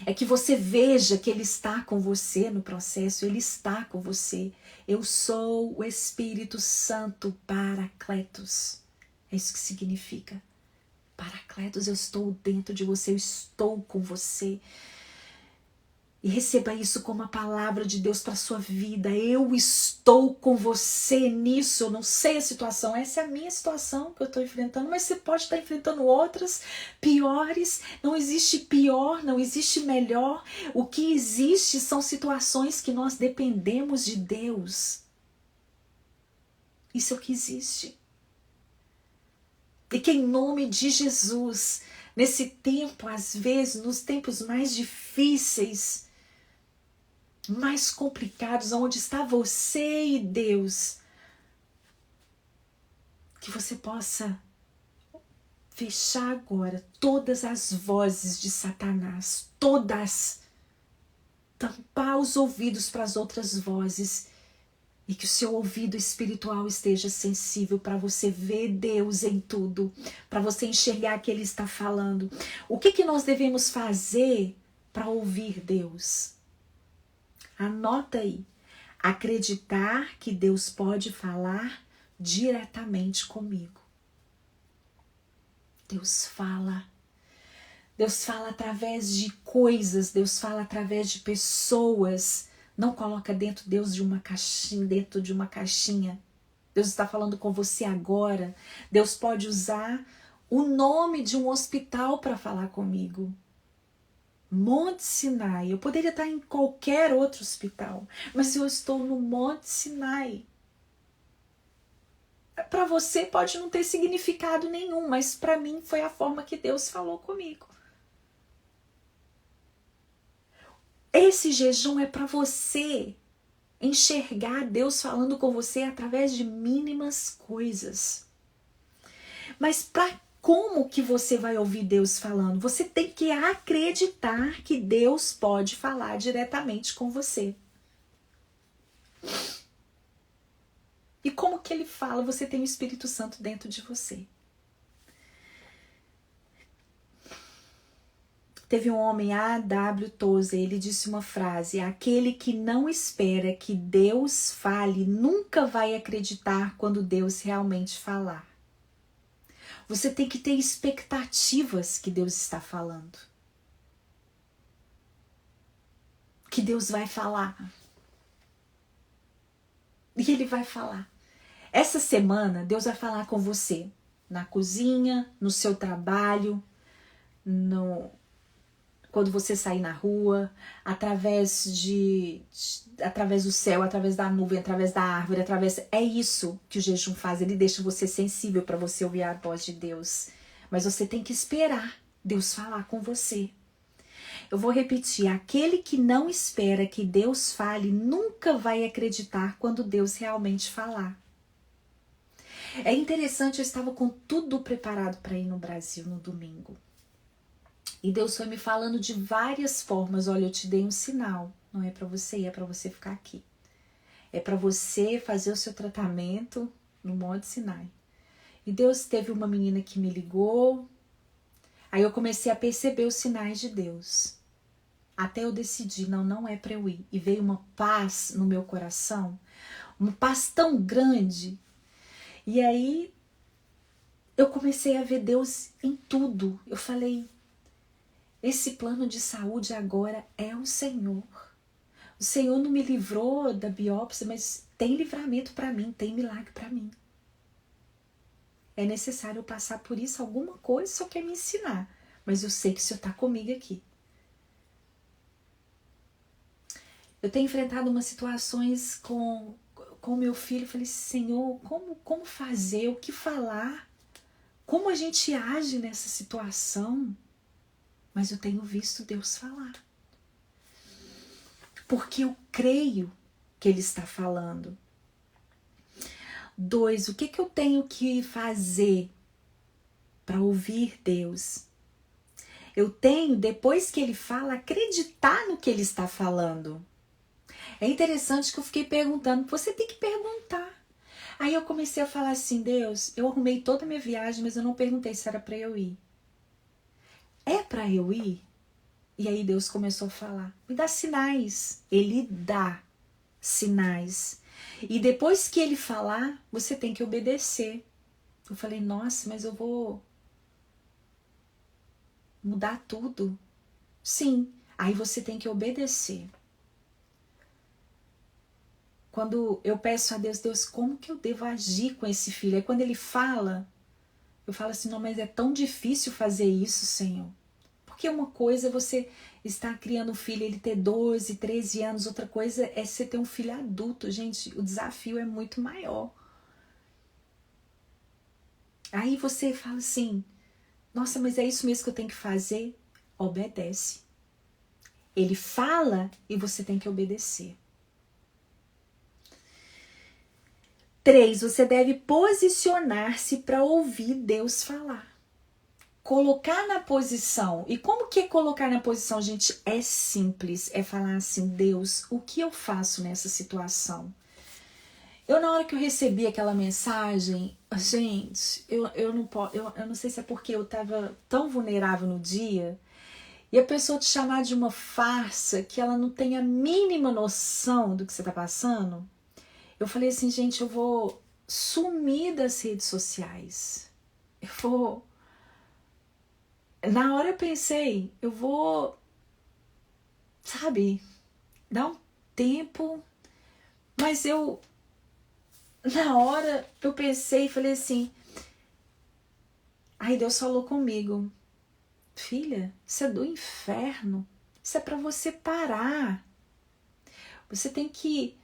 É que você veja que Ele está com você no processo, Ele está com você. Eu sou o Espírito Santo Paracletos. É isso que significa. Paracletos, eu estou dentro de você, eu estou com você. E receba isso como a palavra de Deus para a sua vida. Eu estou com você nisso. Eu não sei a situação. Essa é a minha situação que eu estou enfrentando. Mas você pode estar enfrentando outras piores. Não existe pior, não existe melhor. O que existe são situações que nós dependemos de Deus. Isso é o que existe. E que em nome de Jesus, nesse tempo, às vezes, nos tempos mais difíceis, mais complicados, onde está você e Deus, que você possa fechar agora todas as vozes de Satanás, todas, tampar os ouvidos para as outras vozes e que o seu ouvido espiritual esteja sensível para você ver Deus em tudo, para você enxergar que Ele está falando. O que nós devemos fazer para ouvir Deus? Anota aí. Acreditar que Deus pode falar diretamente comigo. Deus fala. Deus fala através de coisas, Deus fala através de pessoas. Não coloca Deus dentro de uma caixinha. Deus está falando com você agora. Deus pode usar o nome de um hospital para falar comigo. Monte Sinai. Eu poderia estar em qualquer outro hospital, mas eu estou no Monte Sinai. Para você pode não ter significado nenhum, mas para mim foi a forma que Deus falou comigo. Esse jejum é para você enxergar Deus falando com você através de mínimas coisas. Mas como que você vai ouvir Deus falando? Você tem que acreditar que Deus pode falar diretamente com você. E como que ele fala? Você tem o Espírito Santo dentro de você. Teve um homem, A.W. Tozer, ele disse uma frase: aquele que não espera que Deus fale nunca vai acreditar quando Deus realmente falar. Você tem que ter expectativas que Deus está falando. Que Deus vai falar. E Ele vai falar. Essa semana, Deus vai falar com você. Na cozinha, no seu trabalho, quando você sair na rua, através do céu, através da nuvem, através da árvore, é isso que o jejum faz. Ele deixa você sensível para você ouvir a voz de Deus. Mas você tem que esperar Deus falar com você. Eu vou repetir: aquele que não espera que Deus fale nunca vai acreditar quando Deus realmente falar. É interessante, eu estava com tudo preparado para ir no Brasil no domingo. E Deus foi me falando de várias formas. Olha, eu te dei um sinal. Não é para você ir, é para você ficar aqui. É para você fazer o seu tratamento no Monte Sinai. E Deus teve uma menina que me ligou. Aí eu comecei a perceber os sinais de Deus. Até eu decidi, não é para eu ir. E veio uma paz no meu coração. Uma paz tão grande. E aí eu comecei a ver Deus em tudo. Eu falei: esse plano de saúde agora é o Senhor. O Senhor não me livrou da biópsia, mas tem livramento para mim, tem milagre para mim. É necessário eu passar por isso, alguma coisa o Senhor quer me ensinar. Mas eu sei que o Senhor está comigo aqui. Eu tenho enfrentado umas situações com meu filho. Eu falei: Senhor, como fazer, o que falar? Como a gente age nessa situação? Mas eu tenho visto Deus falar. Porque eu creio que Ele está falando. 2, o que eu tenho que fazer para ouvir Deus? Eu tenho, depois que Ele fala, acreditar no que Ele está falando. É interessante que eu fiquei perguntando. Você tem que perguntar. Aí eu comecei a falar assim: Deus, eu arrumei toda a minha viagem, mas eu não perguntei se era para eu ir. É para eu ir? E aí Deus começou a falar: me dá sinais. Ele dá sinais. E depois que Ele falar, você tem que obedecer. Eu falei: nossa, mas eu vou mudar tudo? Sim. Aí você tem que obedecer. Quando eu peço a Deus: Deus, como que eu devo agir com esse filho? Aí quando Ele fala, eu falo assim: não, mas é tão difícil fazer isso, Senhor. Porque uma coisa é você estar criando um filho, ele ter 12, 13 anos. Outra coisa é você ter um filho adulto. Gente, o desafio é muito maior. Aí você fala assim: nossa, mas é isso mesmo que eu tenho que fazer? Obedece. Ele fala e você tem que obedecer. 3, você deve posicionar-se para ouvir Deus falar. Colocar na posição. E como que é colocar na posição, gente? É simples. É falar assim: Deus, o que eu faço nessa situação? Na hora que eu recebi aquela mensagem, gente, eu não sei se é porque eu estava tão vulnerável no dia, e a pessoa te chamar de uma farsa que ela não tem a mínima noção do que você está passando. Eu falei assim: gente, eu vou sumir das redes sociais. Na hora eu pensei, eu vou, sabe, dar um tempo. Mas na hora eu pensei e falei assim. Aí Deus falou comigo: filha, isso é do inferno. Isso é para você parar. Você tem que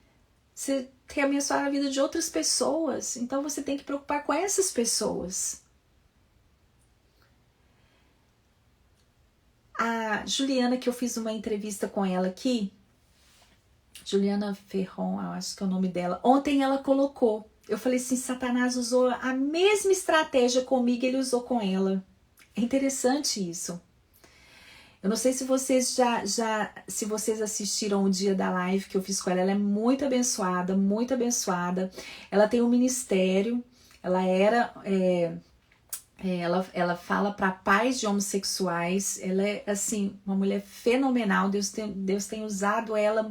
abençoar a vida de outras pessoas. Então você tem que preocupar com essas pessoas. A Juliana, que eu fiz uma entrevista com ela aqui, Juliana Ferron, eu acho que é o nome dela, ontem ela colocou, eu falei assim, Satanás usou a mesma estratégia comigo, ele usou com ela. É interessante isso. Eu não sei se vocês se vocês assistiram o dia da live que eu fiz com ela. Ela é muito abençoada, muito abençoada. Ela tem um ministério, ela era, ela fala para pais de homossexuais. Ela é assim uma mulher fenomenal. Deus tem usado ela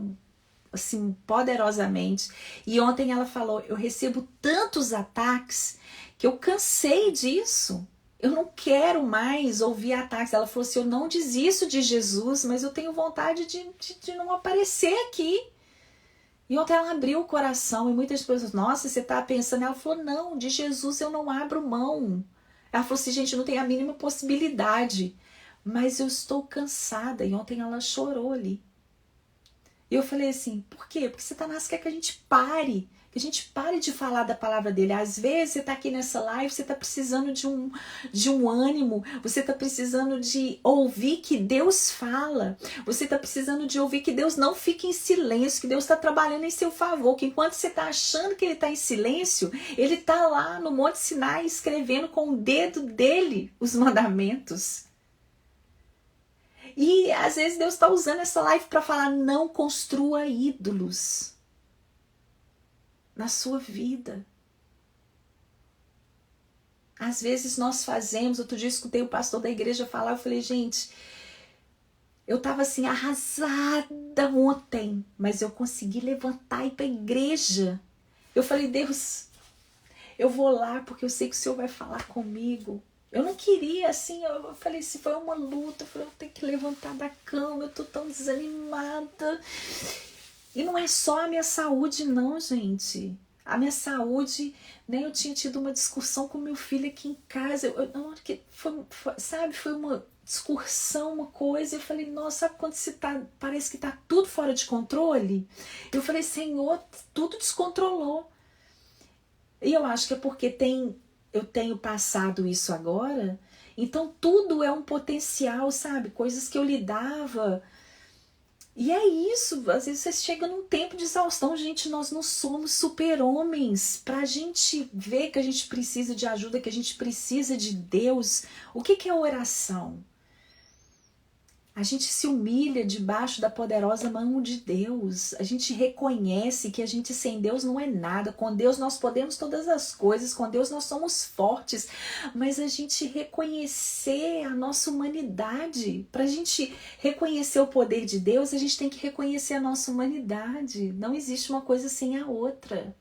assim poderosamente. E ontem ela falou: eu recebo tantos ataques que eu cansei disso. Eu não quero mais ouvir ataques. Ela falou assim, eu não desisto de Jesus, mas eu tenho vontade de não aparecer aqui. E ontem ela abriu o coração e muitas pessoas, nossa, você tá pensando? Ela falou, não, de Jesus eu não abro mão. Ela falou assim, gente, não tem a mínima possibilidade, mas eu estou cansada. E ontem ela chorou ali. E eu falei assim, por quê? Porque Satanás quer que a gente pare. Que a gente pare de falar da palavra dele. Às vezes você está aqui nessa live, você está precisando de um ânimo, você está precisando de ouvir que Deus fala, você está precisando de ouvir que Deus não fica em silêncio, que Deus está trabalhando em seu favor, que enquanto você está achando que ele está em silêncio, ele está lá no Monte Sinai escrevendo com o dedo dele os mandamentos. E às vezes Deus está usando essa live para falar, não construa ídolos na sua vida. Às vezes nós fazemos, outro dia eu escutei o pastor da igreja falar, eu falei, gente, eu estava assim arrasada ontem, mas eu consegui levantar e ir para a igreja. Eu falei, Deus, eu vou lá porque eu sei que o Senhor vai falar comigo. Eu não queria, assim, eu falei, se foi uma luta, eu falei, eu tenho que levantar da cama, eu tô tão desanimada. E não é só a minha saúde, não, gente. A minha saúde, né? Eu tinha tido uma discussão com meu filho aqui em casa. Foi uma discussão, uma coisa. Eu falei, nossa, sabe quando parece que tá tudo fora de controle? Eu falei, Senhor, tudo descontrolou. E eu acho que é porque eu tenho passado isso agora. Então tudo é um potencial, sabe? Coisas que eu lidava. E é isso, às vezes você chega num tempo de exaustão, gente, nós não somos super-homens. Pra gente ver que a gente precisa de ajuda, que a gente precisa de Deus, o que é oração? A gente se humilha debaixo da poderosa mão de Deus. A gente reconhece que a gente sem Deus não é nada. Com Deus nós podemos todas as coisas. Com Deus nós somos fortes. Mas a gente reconhecer a nossa humanidade. Para a gente reconhecer o poder de Deus, a gente tem que reconhecer a nossa humanidade. Não existe uma coisa sem a outra.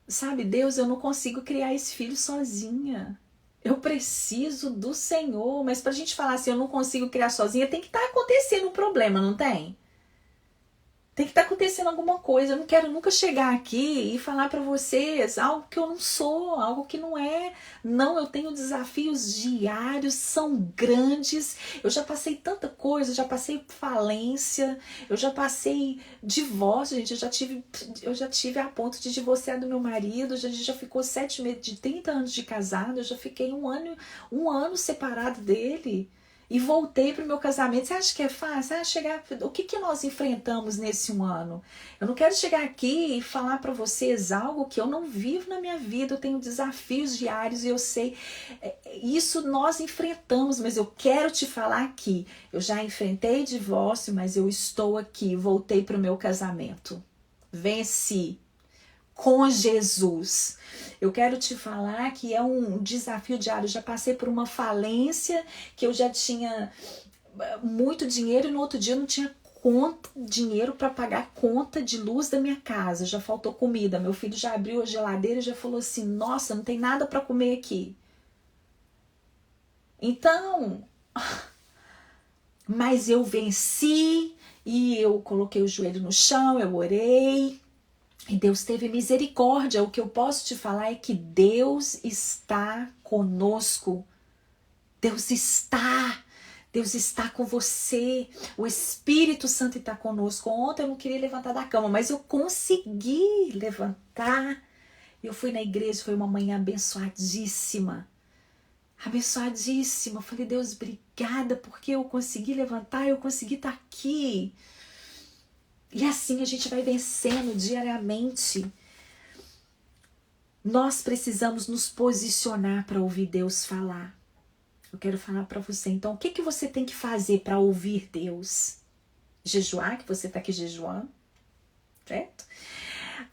Sabe, Deus, eu não consigo criar esse filho sozinha. Eu preciso do Senhor, mas pra gente falar assim, eu não consigo criar sozinha, tem que estar acontecendo um problema, não tem? Tem que estar acontecendo alguma coisa. Eu não quero nunca chegar aqui e falar para vocês algo que eu não sou, algo que não é. Não, eu tenho desafios diários, são grandes. Eu já passei tanta coisa, já passei falência, eu já passei divórcio, gente. Eu já tive a ponto de divorciar do meu marido. A gente já ficou 7 meses, de 30 anos de casado. Eu já fiquei um ano separado dele. E voltei para o meu casamento. Você acha que é fácil? O que nós enfrentamos nesse um ano? Eu não quero chegar aqui e falar para vocês algo que eu não vivo na minha vida. Eu tenho desafios diários e eu sei. Isso nós enfrentamos, mas eu quero te falar aqui. Eu já enfrentei divórcio, mas eu estou aqui. Voltei para o meu casamento. Venci. Com Jesus. Eu quero te falar que é um desafio diário. Eu já passei por uma falência, que eu já tinha muito dinheiro e no outro dia eu não tinha dinheiro para pagar a conta de luz da minha casa. Já faltou comida. Meu filho já abriu a geladeira e já falou assim, nossa, não tem nada para comer aqui. Então, mas eu venci e eu coloquei o joelho no chão, eu orei. E Deus teve misericórdia. O que eu posso te falar é que Deus está conosco. Deus está com você. O Espírito Santo está conosco. Ontem eu não queria levantar da cama, mas eu consegui levantar. Eu fui na igreja, foi uma manhã abençoadíssima. abençoadíssima. Eu falei, Deus, obrigada, porque eu consegui levantar, eu consegui estar aqui. E assim a gente vai vencendo diariamente. Nós precisamos nos posicionar para ouvir Deus falar. Eu quero falar para você, então, o que você tem que fazer para ouvir Deus? Jejuar, que você está aqui jejuando, certo?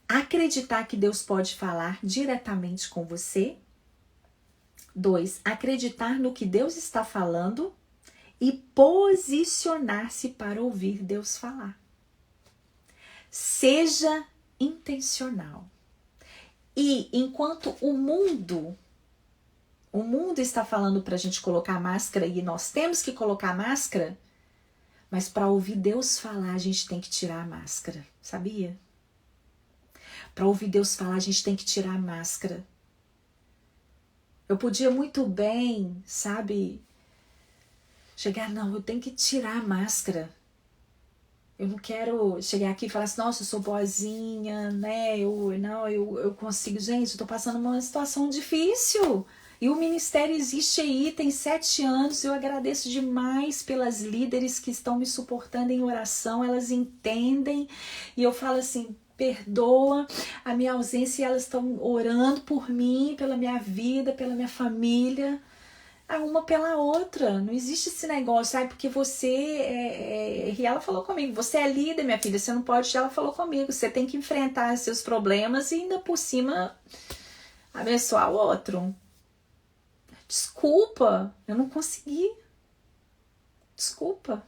Acreditar que Deus pode falar diretamente com você. 2, acreditar no que Deus está falando e posicionar-se para ouvir Deus falar. Seja intencional. E enquanto o mundo está falando para a gente colocar máscara e nós temos que colocar máscara, mas para ouvir Deus falar a gente tem que tirar a máscara, sabia? Para ouvir Deus falar a gente tem que tirar a máscara. Eu podia muito bem, sabe, chegar, não, eu tenho que tirar a máscara. Eu não quero chegar aqui e falar assim, nossa, eu sou boazinha, né? Eu consigo. Gente, eu tô passando uma situação difícil. E o ministério existe aí, tem 7 anos. Eu agradeço demais pelas líderes que estão me suportando em oração. Elas entendem. E eu falo assim, perdoa a minha ausência. E elas estão orando por mim, pela minha vida, pela minha família. Uma pela outra, não existe esse negócio, sabe? Porque você e ela falou comigo, você é líder, minha filha, você não pode, ela falou comigo, você tem que enfrentar seus problemas e ainda por cima abençoar o outro. Desculpa, eu não consegui. Desculpa,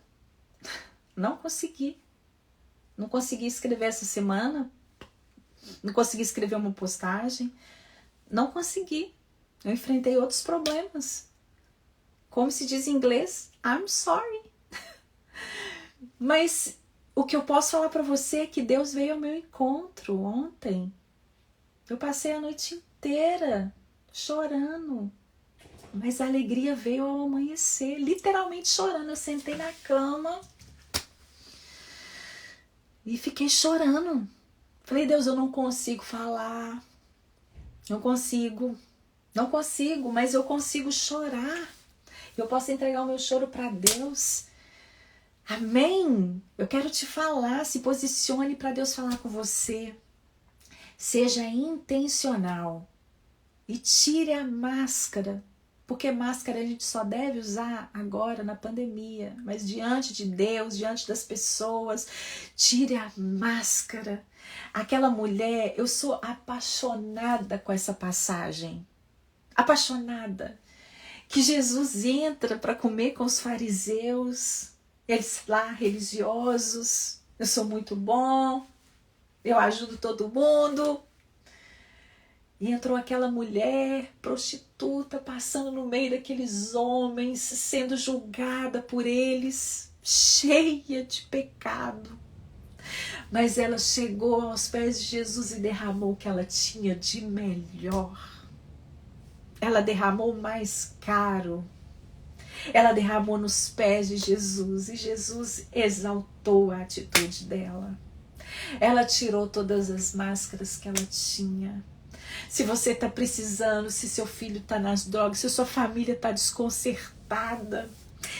não consegui. Não consegui escrever essa semana, não consegui escrever uma postagem, não consegui. Eu enfrentei outros problemas. Como se diz em inglês, I'm sorry. Mas o que eu posso falar para você é que Deus veio ao meu encontro ontem. Eu passei a noite inteira chorando. Mas a alegria veio ao amanhecer, literalmente chorando. Eu sentei na cama e fiquei chorando. Falei, Deus, eu não consigo falar. Não consigo, mas eu consigo chorar. Eu posso entregar o meu choro para Deus. Amém? Eu quero te falar, se posicione para Deus falar com você. Seja intencional e tire a máscara. Porque máscara a gente só deve usar agora na pandemia. Mas diante de Deus, diante das pessoas, tire a máscara. Aquela mulher, eu sou apaixonada com essa passagem. Apaixonada. Que Jesus entra para comer com os fariseus, eles lá religiosos, eu sou muito bom, eu ajudo todo mundo. E entrou aquela mulher prostituta passando no meio daqueles homens, sendo julgada por eles, cheia de pecado. Mas ela chegou aos pés de Jesus e derramou o que ela tinha de melhor. Ela derramou o mais caro. Ela derramou nos pés de Jesus. E Jesus exaltou a atitude dela. Ela tirou todas as máscaras que ela tinha. Se você está precisando, se seu filho está nas drogas, se sua família está desconcertada,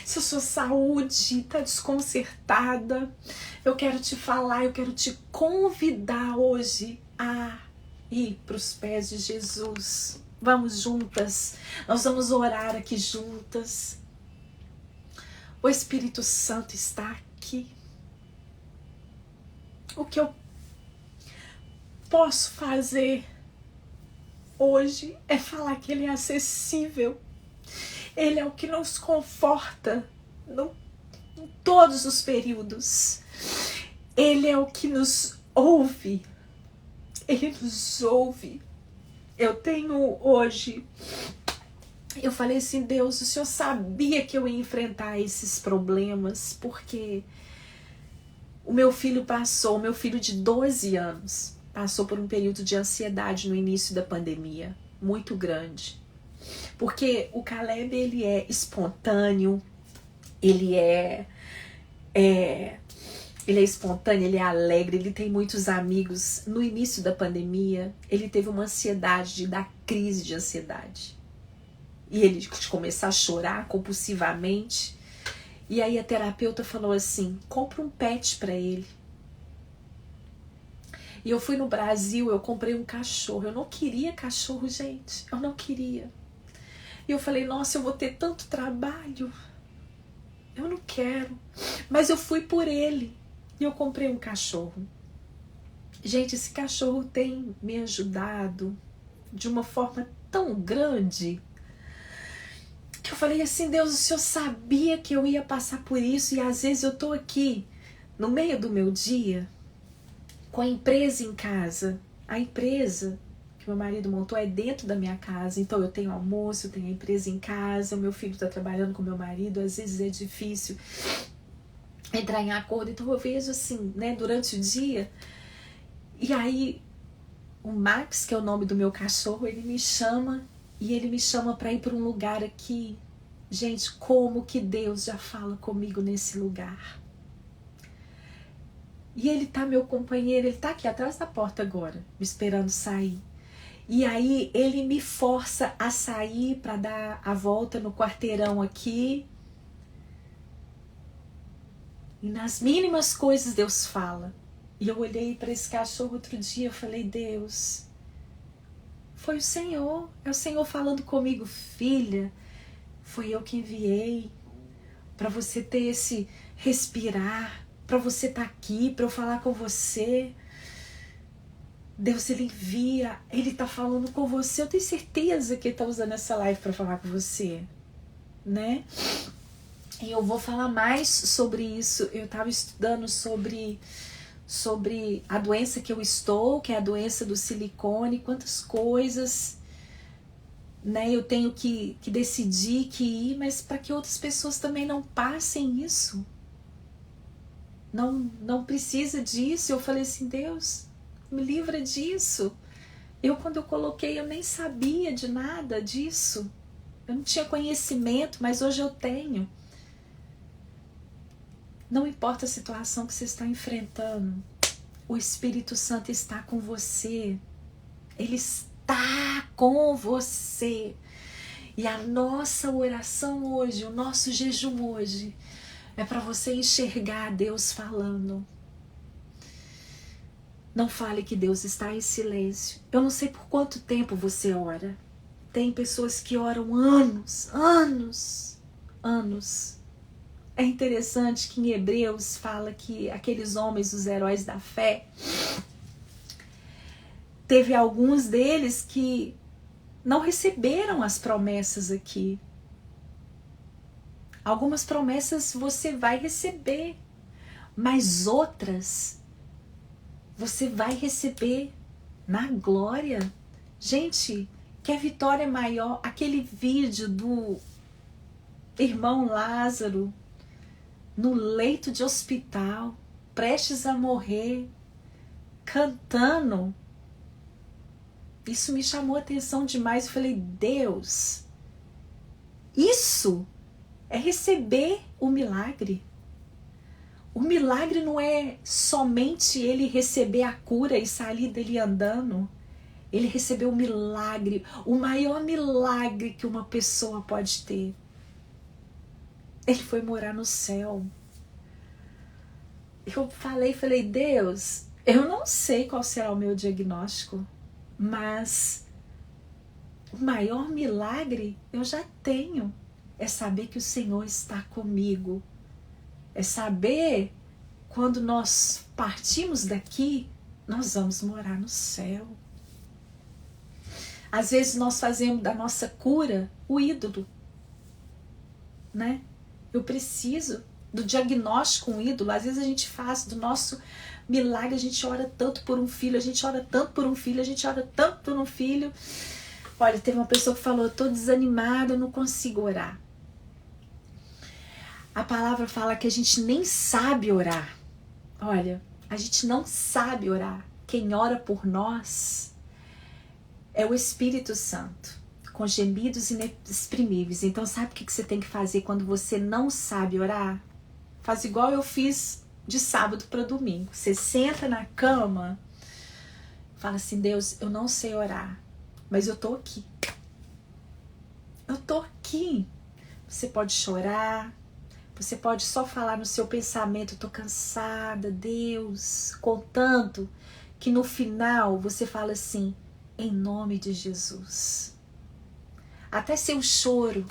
se a sua saúde está desconcertada, eu quero te falar, eu quero te convidar hoje a ir para os pés de Jesus. Vamos juntas, nós vamos orar aqui juntas. O Espírito Santo está aqui. O que eu posso fazer hoje é falar que Ele é acessível. Ele é o que nos conforta em todos os períodos. Ele é o que nos ouve. Ele nos ouve. Eu tenho hoje, eu falei assim, Deus, o Senhor sabia que eu ia enfrentar esses problemas, porque o meu filho de 12 anos, passou por um período de ansiedade no início da pandemia, muito grande. Porque o Caleb, ele é espontâneo, ele é espontâneo, ele é alegre, ele tem muitos amigos. No início da pandemia, ele teve uma ansiedade de dar crise de ansiedade. e ele começar a chorar compulsivamente. E aí a terapeuta falou assim, compra um pet para ele. E eu fui no Brasil, eu comprei um cachorro. Eu não queria cachorro, gente. Eu não queria. E eu falei, nossa, eu vou ter tanto trabalho. Eu não quero. Mas eu fui por ele. E eu comprei um cachorro. Gente, esse cachorro tem me ajudado de uma forma tão grande que eu falei assim, Deus, o Senhor sabia que eu ia passar por isso, e às vezes eu tô aqui no meio do meu dia com a empresa em casa. A empresa que meu marido montou é dentro da minha casa, então eu tenho almoço, eu tenho a empresa em casa, o meu filho está trabalhando com meu marido, às vezes é difícil entrar em acordo, então eu vejo assim, né, durante o dia. E aí o Max, que é o nome do meu cachorro, ele me chama, e ele me chama para ir para um lugar aqui. Gente, como que Deus já fala comigo nesse lugar. E ele tá, meu companheiro, ele tá aqui atrás da porta agora, me esperando sair. E aí ele me força a sair para dar a volta no quarteirão aqui. E nas mínimas coisas Deus fala. E eu olhei para esse cachorro outro dia e falei, Deus, foi o Senhor. É o Senhor falando comigo, filha, foi eu que enviei para você ter esse respirar, para você estar aqui, para eu falar com você. Deus, ele envia, ele tá falando com você. Eu tenho certeza que ele tá usando essa live para falar com você, né? E eu vou falar mais sobre isso. Eu tava estudando sobre a doença que eu estou, que é a doença do silicone, quantas coisas, né, eu tenho que decidir que ir, mas para que outras pessoas também não passem isso. Não precisa disso. Eu falei assim, Deus, me livra disso. Quando eu coloquei, eu nem sabia de nada disso. Eu não tinha conhecimento, mas hoje eu tenho. Não importa a situação que você está enfrentando, o Espírito Santo está com você. Ele está com você. E a nossa oração hoje, o nosso jejum hoje, é para você enxergar Deus falando. Não fale que Deus está em silêncio. Eu não sei por quanto tempo você ora. Tem pessoas que oram anos. É interessante que em Hebreus fala que aqueles homens, os heróis da fé, teve alguns deles que não receberam as promessas aqui. Algumas promessas você vai receber, mas outras você vai receber na glória. Gente, que vitória maior. Aquele vídeo do irmão Lázaro no leito de hospital, prestes a morrer, cantando. Isso me chamou a atenção demais. Eu falei, Deus, isso é receber o milagre. O milagre não é somente ele receber a cura e sair dele andando. Ele recebeu o milagre, o maior milagre que uma pessoa pode ter. Ele foi morar no céu. Eu falei, Deus, eu não sei qual será o meu diagnóstico, mas o maior milagre eu já tenho. É saber que o Senhor está comigo. É saber, quando nós partimos daqui, nós vamos morar no céu. Às vezes nós fazemos da nossa cura o ídolo, né? Eu preciso do diagnóstico um ídolo. Às vezes a gente faz do nosso milagre, a gente ora tanto por um filho, a gente ora tanto por um filho, a gente ora tanto por um filho. Olha, teve uma pessoa que falou, eu tô desanimada, eu não consigo orar. A palavra fala que a gente nem sabe orar. Olha, a gente não sabe orar. Quem ora por nós é o Espírito Santo, com gemidos inexprimíveis. Então sabe o que você tem que fazer quando você não sabe orar? Faz igual eu fiz de sábado para domingo. Você senta na cama, fala assim, Deus, eu não sei orar, mas eu tô aqui. eu tô aqui. Você pode chorar, você pode só falar no seu pensamento, eu tô cansada, Deus, contanto que no final você fala assim, em nome de Jesus. Até seu choro,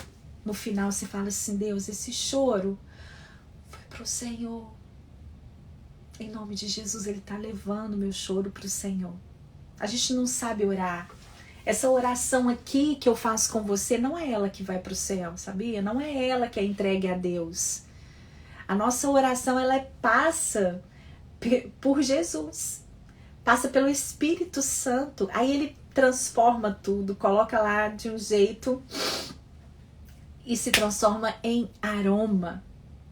no final você fala assim, Deus, esse choro foi pro Senhor. Em nome de Jesus, Ele tá levando meu choro pro Senhor. A gente não sabe orar. Essa oração aqui que eu faço com você, não é ela que vai pro céu, sabia? Não é ela que é entregue a Deus. A nossa oração, ela passa por Jesus. Passa pelo Espírito Santo. Aí Ele transforma tudo, coloca lá de um jeito e se transforma em aroma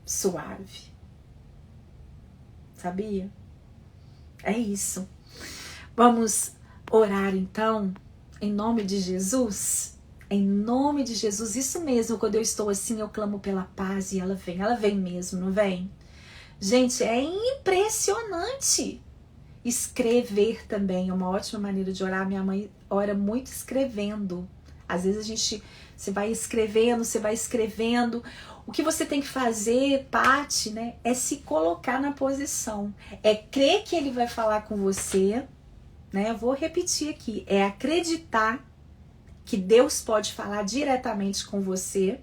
suave. Sabia? É isso. Vamos orar então, em nome de Jesus? Em nome de Jesus, isso mesmo, quando eu estou assim, eu clamo pela paz e ela vem mesmo, não vem? Gente, é impressionante. Escrever também é uma ótima maneira de orar. Minha mãe ora muito escrevendo. Às vezes você vai escrevendo. O que você tem que fazer, Paty, né, é se colocar na posição. É crer que ele vai falar com você, né? Eu vou repetir aqui. É acreditar que Deus pode falar diretamente com você.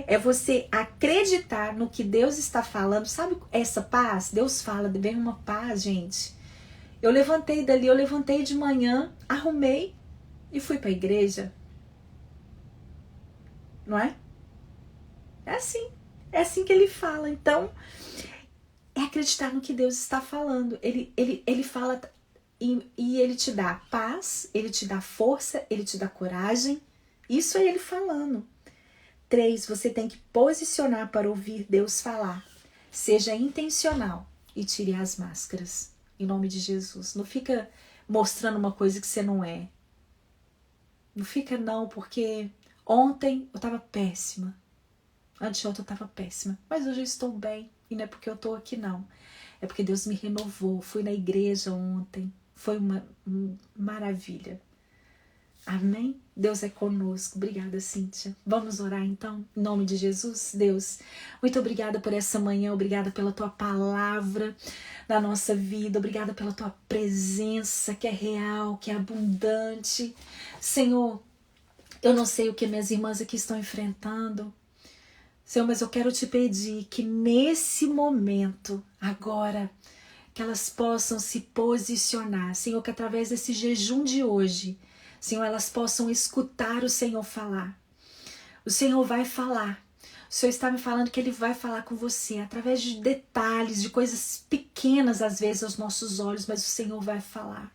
É você acreditar no que Deus está falando. Sabe essa paz? Deus fala, vem uma paz, gente. Eu levantei de manhã, arrumei e fui para a igreja. Não é? É assim que ele fala. Então, é acreditar no que Deus está falando. Ele fala e ele te dá paz, ele te dá força, ele te dá coragem. Isso é ele falando. 3, você tem que posicionar para ouvir Deus falar. Seja intencional e tire as máscaras. Em nome de Jesus. Não fica mostrando uma coisa que você não é. Não fica não, porque ontem eu estava péssima. Anteontem eu estava péssima. Mas hoje eu estou bem. E não é porque eu estou aqui não. É porque Deus me renovou. Fui na igreja ontem. Foi uma maravilha. Amém? Deus é conosco. Obrigada, Cíntia. Vamos orar então? Em nome de Jesus, Deus, muito obrigada por essa manhã. Obrigada pela tua palavra na nossa vida. Obrigada pela tua presença que é real, que é abundante. Senhor, eu não sei o que minhas irmãs aqui estão enfrentando. Senhor, mas eu quero te pedir que nesse momento, agora, que elas possam se posicionar. Senhor, que através desse jejum de hoje, Senhor, elas possam escutar o Senhor falar. O Senhor vai falar. O Senhor está me falando que Ele vai falar com você através de detalhes, de coisas pequenas às vezes aos nossos olhos, mas o Senhor vai falar.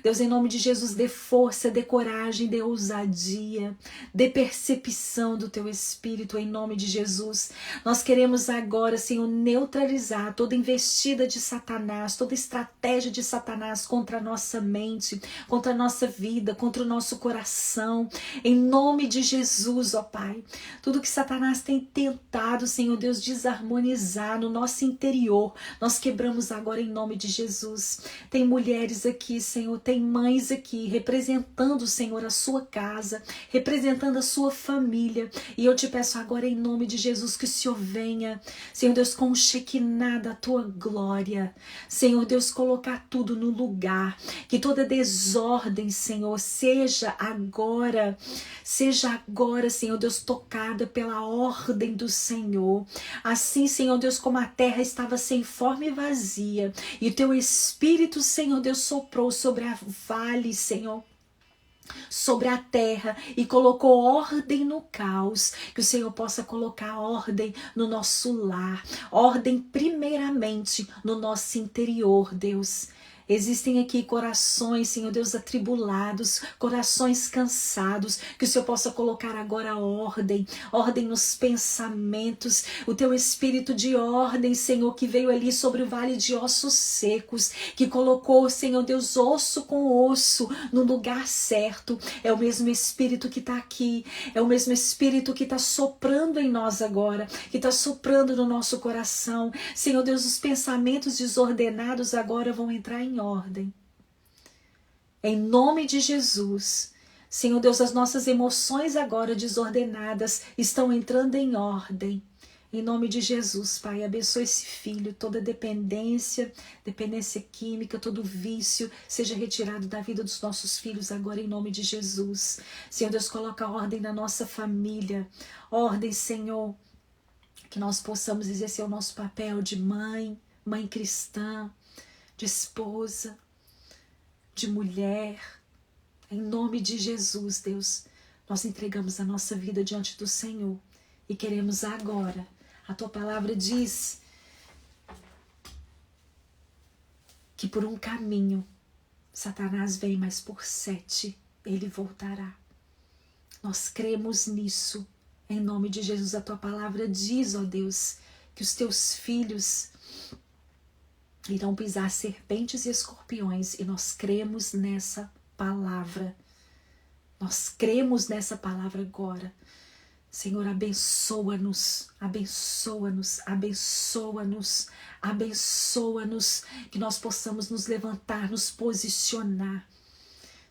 Deus, em nome de Jesus, dê força, dê coragem, dê ousadia, dê percepção do Teu Espírito, em nome de Jesus. Nós queremos agora, Senhor, neutralizar toda investida de Satanás, toda estratégia de Satanás contra a nossa mente, contra a nossa vida, contra o nosso coração, em nome de Jesus, ó Pai. Tudo que Satanás tem tentado, Senhor Deus, desarmonizar no nosso interior, nós quebramos agora em nome de Jesus. Tem mulheres aqui, Senhor, tem mães aqui, representando, Senhor, a sua casa, representando a sua família, e eu te peço agora em nome de Jesus que o Senhor venha, Senhor Deus, com o Shekinah da tua glória, Senhor Deus, colocar tudo no lugar, que toda desordem, Senhor, seja agora, Senhor Deus, tocada pela ordem do Senhor. Assim, Senhor Deus, como a terra estava sem forma e vazia, e o teu Espírito, Senhor Deus, soprou sobre a vale, Senhor, sobre a terra e colocou ordem no caos, que o Senhor possa colocar ordem no nosso lar, ordem primeiramente no nosso interior, Deus. Existem aqui corações, Senhor Deus, atribulados, corações cansados, que o Senhor possa colocar agora ordem nos pensamentos, o teu espírito de ordem, Senhor, que veio ali sobre o vale de ossos secos, que colocou, Senhor Deus, osso com osso no lugar certo. É o mesmo espírito que está aqui, é o mesmo espírito que está soprando em nós agora, que está soprando no nosso coração. Senhor Deus, os pensamentos desordenados agora vão entrar em ordem. Em nome de Jesus, Senhor Deus, as nossas emoções agora desordenadas estão entrando em ordem. Em nome de Jesus, Pai, abençoe esse filho, toda dependência química, todo vício, seja retirado da vida dos nossos filhos agora, em nome de Jesus. Senhor Deus, coloca ordem na nossa família, ordem, Senhor, que nós possamos exercer o nosso papel de mãe cristã, de esposa, de mulher. Em nome de Jesus, Deus, nós entregamos a nossa vida diante do Senhor e queremos agora. A tua palavra diz que por um caminho Satanás vem, mas por 7 ele voltará. Nós cremos nisso. Em nome de Jesus, a tua palavra diz, ó Deus, que os teus filhos irão pisar serpentes e escorpiões, e nós cremos nessa palavra. Nós cremos nessa palavra agora. Senhor, abençoa-nos, abençoa-nos, abençoa-nos, abençoa-nos, que nós possamos nos levantar, nos posicionar.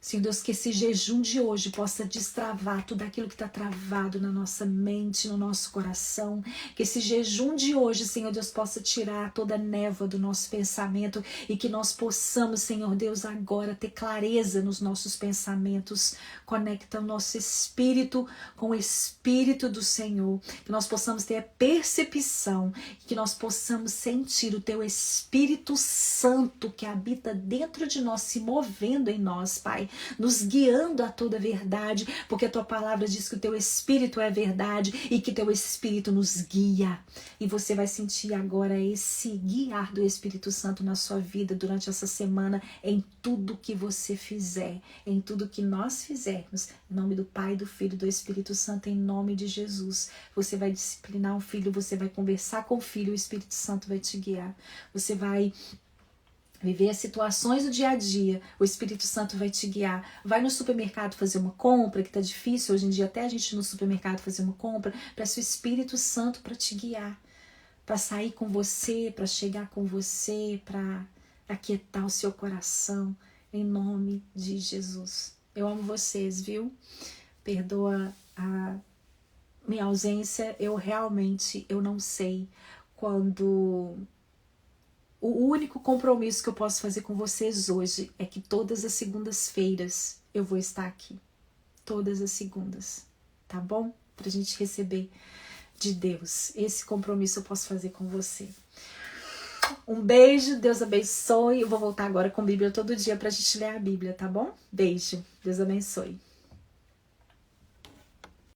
Senhor Deus, que esse jejum de hoje possa destravar tudo aquilo que está travado na nossa mente, no nosso coração. Que esse jejum de hoje, Senhor Deus, possa tirar toda a névoa do nosso pensamento e que nós possamos, Senhor Deus, agora ter clareza nos nossos pensamentos. Conecta o nosso espírito com o Espírito do Senhor. Que nós possamos ter a percepção, que nós possamos sentir o Teu Espírito Santo que habita dentro de nós, se movendo em nós, Pai, nos guiando a toda a verdade, porque a tua palavra diz que o teu Espírito é a verdade e que teu Espírito nos guia. E você vai sentir agora esse guiar do Espírito Santo na sua vida durante essa semana, em tudo que você fizer, em tudo que nós fizermos, em nome do Pai, do Filho e do Espírito Santo, em nome de Jesus. Você vai disciplinar o filho, você vai conversar com o filho, o Espírito Santo vai te guiar. Você vai viver as situações do dia a dia, o Espírito Santo vai te guiar. Vai no supermercado fazer uma compra, que tá difícil hoje em dia até a gente ir no supermercado fazer uma compra, peça o Espírito Santo para te guiar, para sair com você, para chegar com você, para aquietar o seu coração, em nome de Jesus. Eu amo vocês, viu? Perdoa a minha ausência, eu não sei quando. O único compromisso que eu posso fazer com vocês hoje é que todas as segundas-feiras eu vou estar aqui. Todas as segundas, tá bom? Pra gente receber de Deus. Esse compromisso eu posso fazer com você. Um beijo, Deus abençoe. Eu vou voltar agora com a Bíblia todo dia pra gente ler a Bíblia, tá bom? Beijo, Deus abençoe.